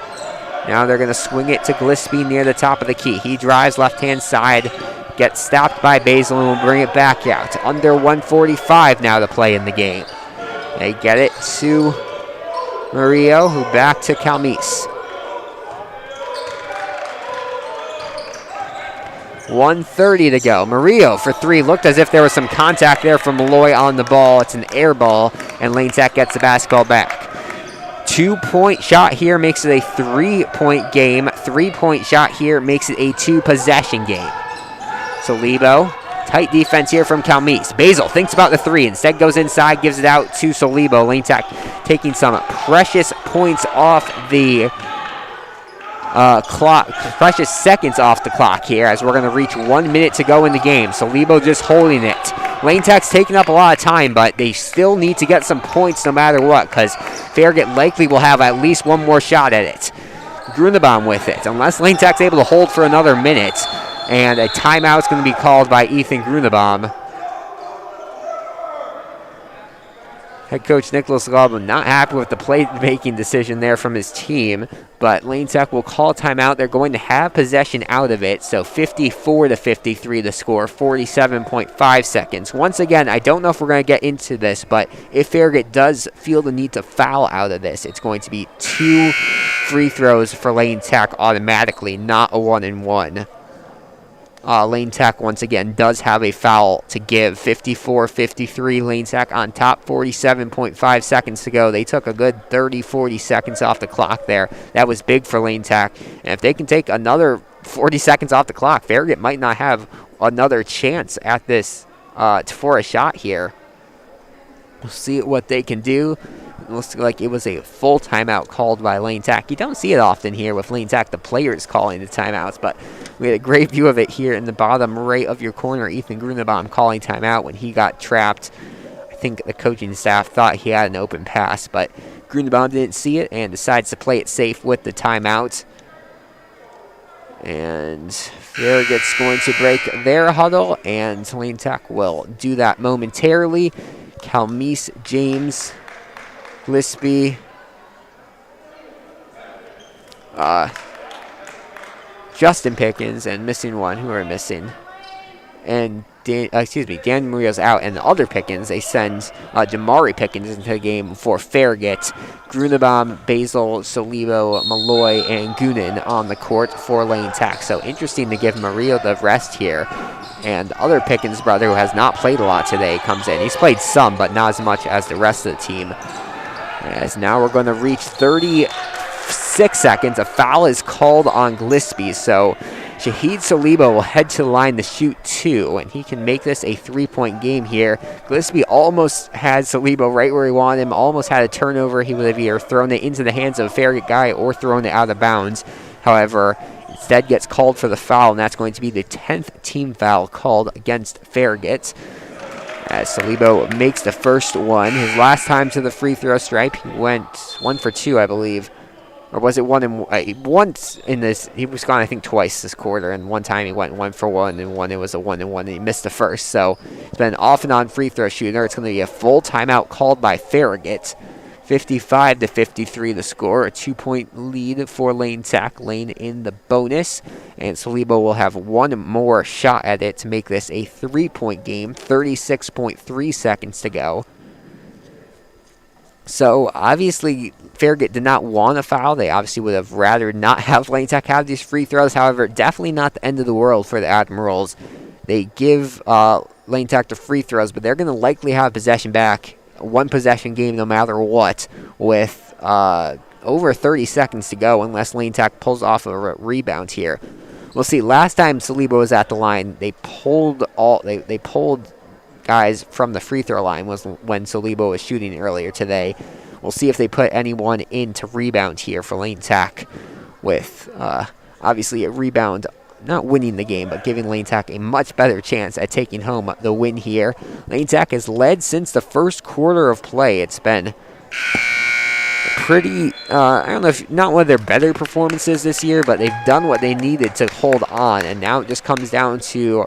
A: Now they're going to swing it to Gillespie near the top of the key. He drives left-hand side, gets stopped by Basil, and will bring it back out. Under 1:45 now to play in the game. They get it to Murillo, who back to Calmise. 1:30 to go. Murillo for 3. Looked as if there was some contact there from Malloy on the ball. It's an air ball, and Lane Tech gets the basketball back. 2-point shot here makes it a 3-point game. 3-point shot here makes it a 2-possession game. Solibo, tight defense here from Calmise. Basil thinks about the 3, instead goes inside, gives it out to Solibo. Lane Tech taking some precious points off the clock, precious seconds off the clock here as we're going to reach 1 minute to go in the game. Solibo just holding it. Lane Tech's taking up a lot of time, but they still need to get some points no matter what because Farragut likely will have at least one more shot at it. Grunebaum with it. Unless Lane Tech's able to hold for another minute, and a timeout's going to be called by Ethan Grunebaum. Head coach Nicholas Galbo not happy with the play-making decision there from his team, but Lane Tech will call timeout. They're going to have possession out of it, so 54-53 the score, 47.5 seconds. Once again, I don't know if we're going to get into this, but if Farragut does feel the need to foul out of this, it's going to be 2 free throws for Lane Tech automatically, not a 1-and-1. Lane Tech, once again, does have a foul to give. 54-53, Lane Tech on top, 47.5 seconds to go. They took a good 30-40 seconds off the clock there. That was big for Lane Tech. And if they can take another 40 seconds off the clock, Farragut might not have another chance at this for a shot here. We'll see what they can do. It looks like it was a full timeout called by Lane Tech. You don't see it often here with Lane Tech, the players calling the timeouts, but we had a great view of it here in the bottom right of your corner. Ethan Grunebaum calling timeout when he got trapped. I think the coaching staff thought he had an open pass, but Grunebaum didn't see it and decides to play it safe with the timeout. And Farragut's going to break their huddle, and Lane Tech will do that momentarily. Calmise, James, Gillespie, Justin Pickens, and missing one. Who are missing? And Dan Murillo's out, and the other Pickens, they send Jamari Pickens into the game for Farragut. Grunebaum, Basil, Solibo, Malloy, and Goonan on the court for Lane Tech. So interesting to give Murillo the rest here. And the other Pickens brother, who has not played a lot today, comes in. He's played some, but not as much as the rest of the team. As now we're going to reach 36 seconds. A foul is called on Gillespie, so Shahid Solibo will head to the line to shoot 2, and he can make this a 3-point game here. Gillespie almost had Solibo right where he wanted him, almost had a turnover. He would have either thrown it into the hands of a Farragut guy or thrown it out of bounds. However, instead gets called for the foul, and that's going to be the 10th team foul called against Farragut. As Solibo makes the first one. His last time to the free throw stripe, he went 1 for 2, I believe. Or was it 1 and once in this? He was gone, I think, twice this quarter, and one time he went 1 for 1, and it was a 1-and-1, and he missed the first. So it's been an off and on free throw shooter. It's going to be a full timeout called by Farragut. 55-53 the score, a 2-point lead for Lane Tech. Lane in the bonus, and Solibo will have one more shot at it to make this a 3-point game. 36.3 seconds to go. So obviously Farragut did not want a foul. They obviously would have rather not have Lane Tech have these free throws. However, definitely not the end of the world for the Admirals. They give Lane Tech the free throws, but they're going to likely have possession back. One possession game no matter what, with over 30 seconds to go unless Lane Tech pulls off a rebound here. We'll see. Last time Solibo was at the line, they pulled guys from the free throw line was when Solibo was shooting earlier today. we'll see if they put anyone in to rebound here for Lane Tech with obviously a rebound, not winning the game, but giving Lane Tech a much better chance at taking home the win here. Lane Tech has led since the first quarter of play. It's been pretty, I don't know if not one of their better performances this year, but they've done what they needed to hold on, and now it just comes down to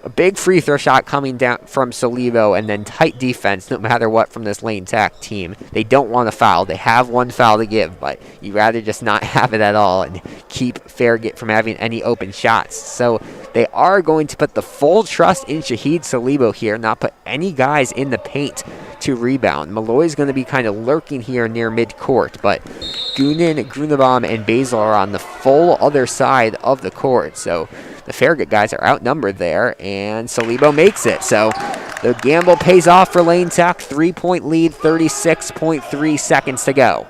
A: a big free throw shot coming down from Salibo, and then tight defense no matter what from this Lane Tech team. They don't want to foul. They have one foul to give, but you'd rather just not have it at all and keep Farragut from having any open shots. So they are going to put the full trust in Shahid Salibo here, not put any guys in the paint to rebound. Malloy's going to be kind of lurking here near midcourt, but Goonan, Grunebaum, and Basil are on the full other side of the court. So the Farragut guys are outnumbered there, and Salibo makes it. So the gamble pays off for Lane Tech. 3-point lead, 36.3 seconds to go.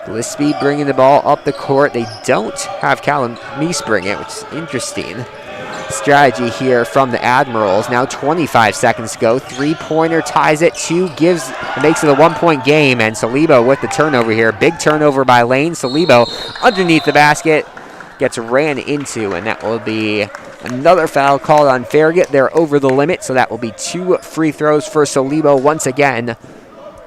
A: Gillespie bringing the ball up the court. They don't have Callum Meese bring it, which is interesting. Strategy here from the Admirals. Now 25 seconds to go. Three-pointer ties it. Makes it a 1-point game, and Salibo with the turnover here. Big turnover by Lane. Salibo underneath the basket gets ran into, and that will be another foul called on Farragut. They're over the limit, so that will be 2 free throws for Salibo once again.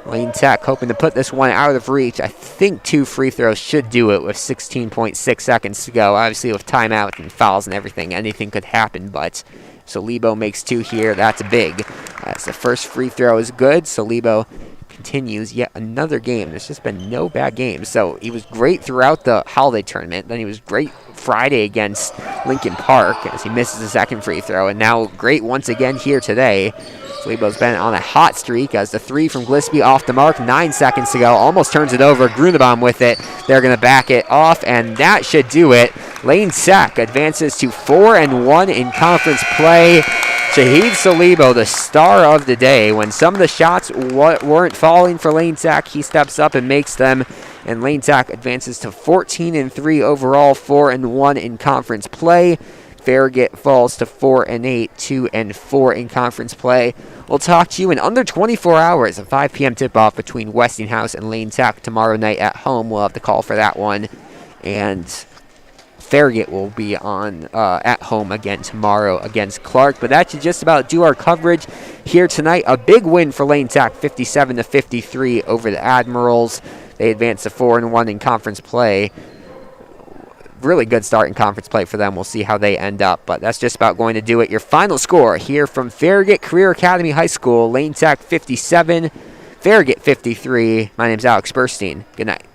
A: Lane Tech hoping to put this one out of reach. I think 2 free throws should do it with 16.6 seconds to go. Obviously with timeout and fouls and everything, anything could happen, but Salibo makes 2 here. That's big. As the first free throw is good, Salibo continues yet another game. There's just been no bad games. So he was great throughout the holiday tournament. Then he was great Friday against Lincoln Park as he misses the second free throw, and now great once again here today. Salibo's been on a hot streak as the 3 from Gillespie off the mark. 9 seconds to go. Almost turns it over. Grunebaum with it. They're going to back it off, and that should do it. Lane Tech advances to 4-1 in conference play. Shahid Salibo, the star of the day. When some of the shots weren't falling for Lane Tech, he steps up and makes them. And Lane Tech advances to 14-3 overall, 4-1 in conference play. Farragut falls to 4-8, 2-4 in conference play. We'll talk to you in under 24 hours. A 5 p.m. tip-off between Westinghouse and Lane Tech tomorrow night at home. We'll have the call for that one. And Farragut will be on at home again tomorrow against Clark. But that should just about do our coverage here tonight. A big win for Lane Tech, 57-53 over the Admirals. They advance to 4-1 in conference play. Really good start in conference play for them. We'll see how they end up, but that's just about going to do it. Your final score here from Farragut Career Academy High School. Lane Tech 57, Farragut 53. My name's Alex Burstein. Good night.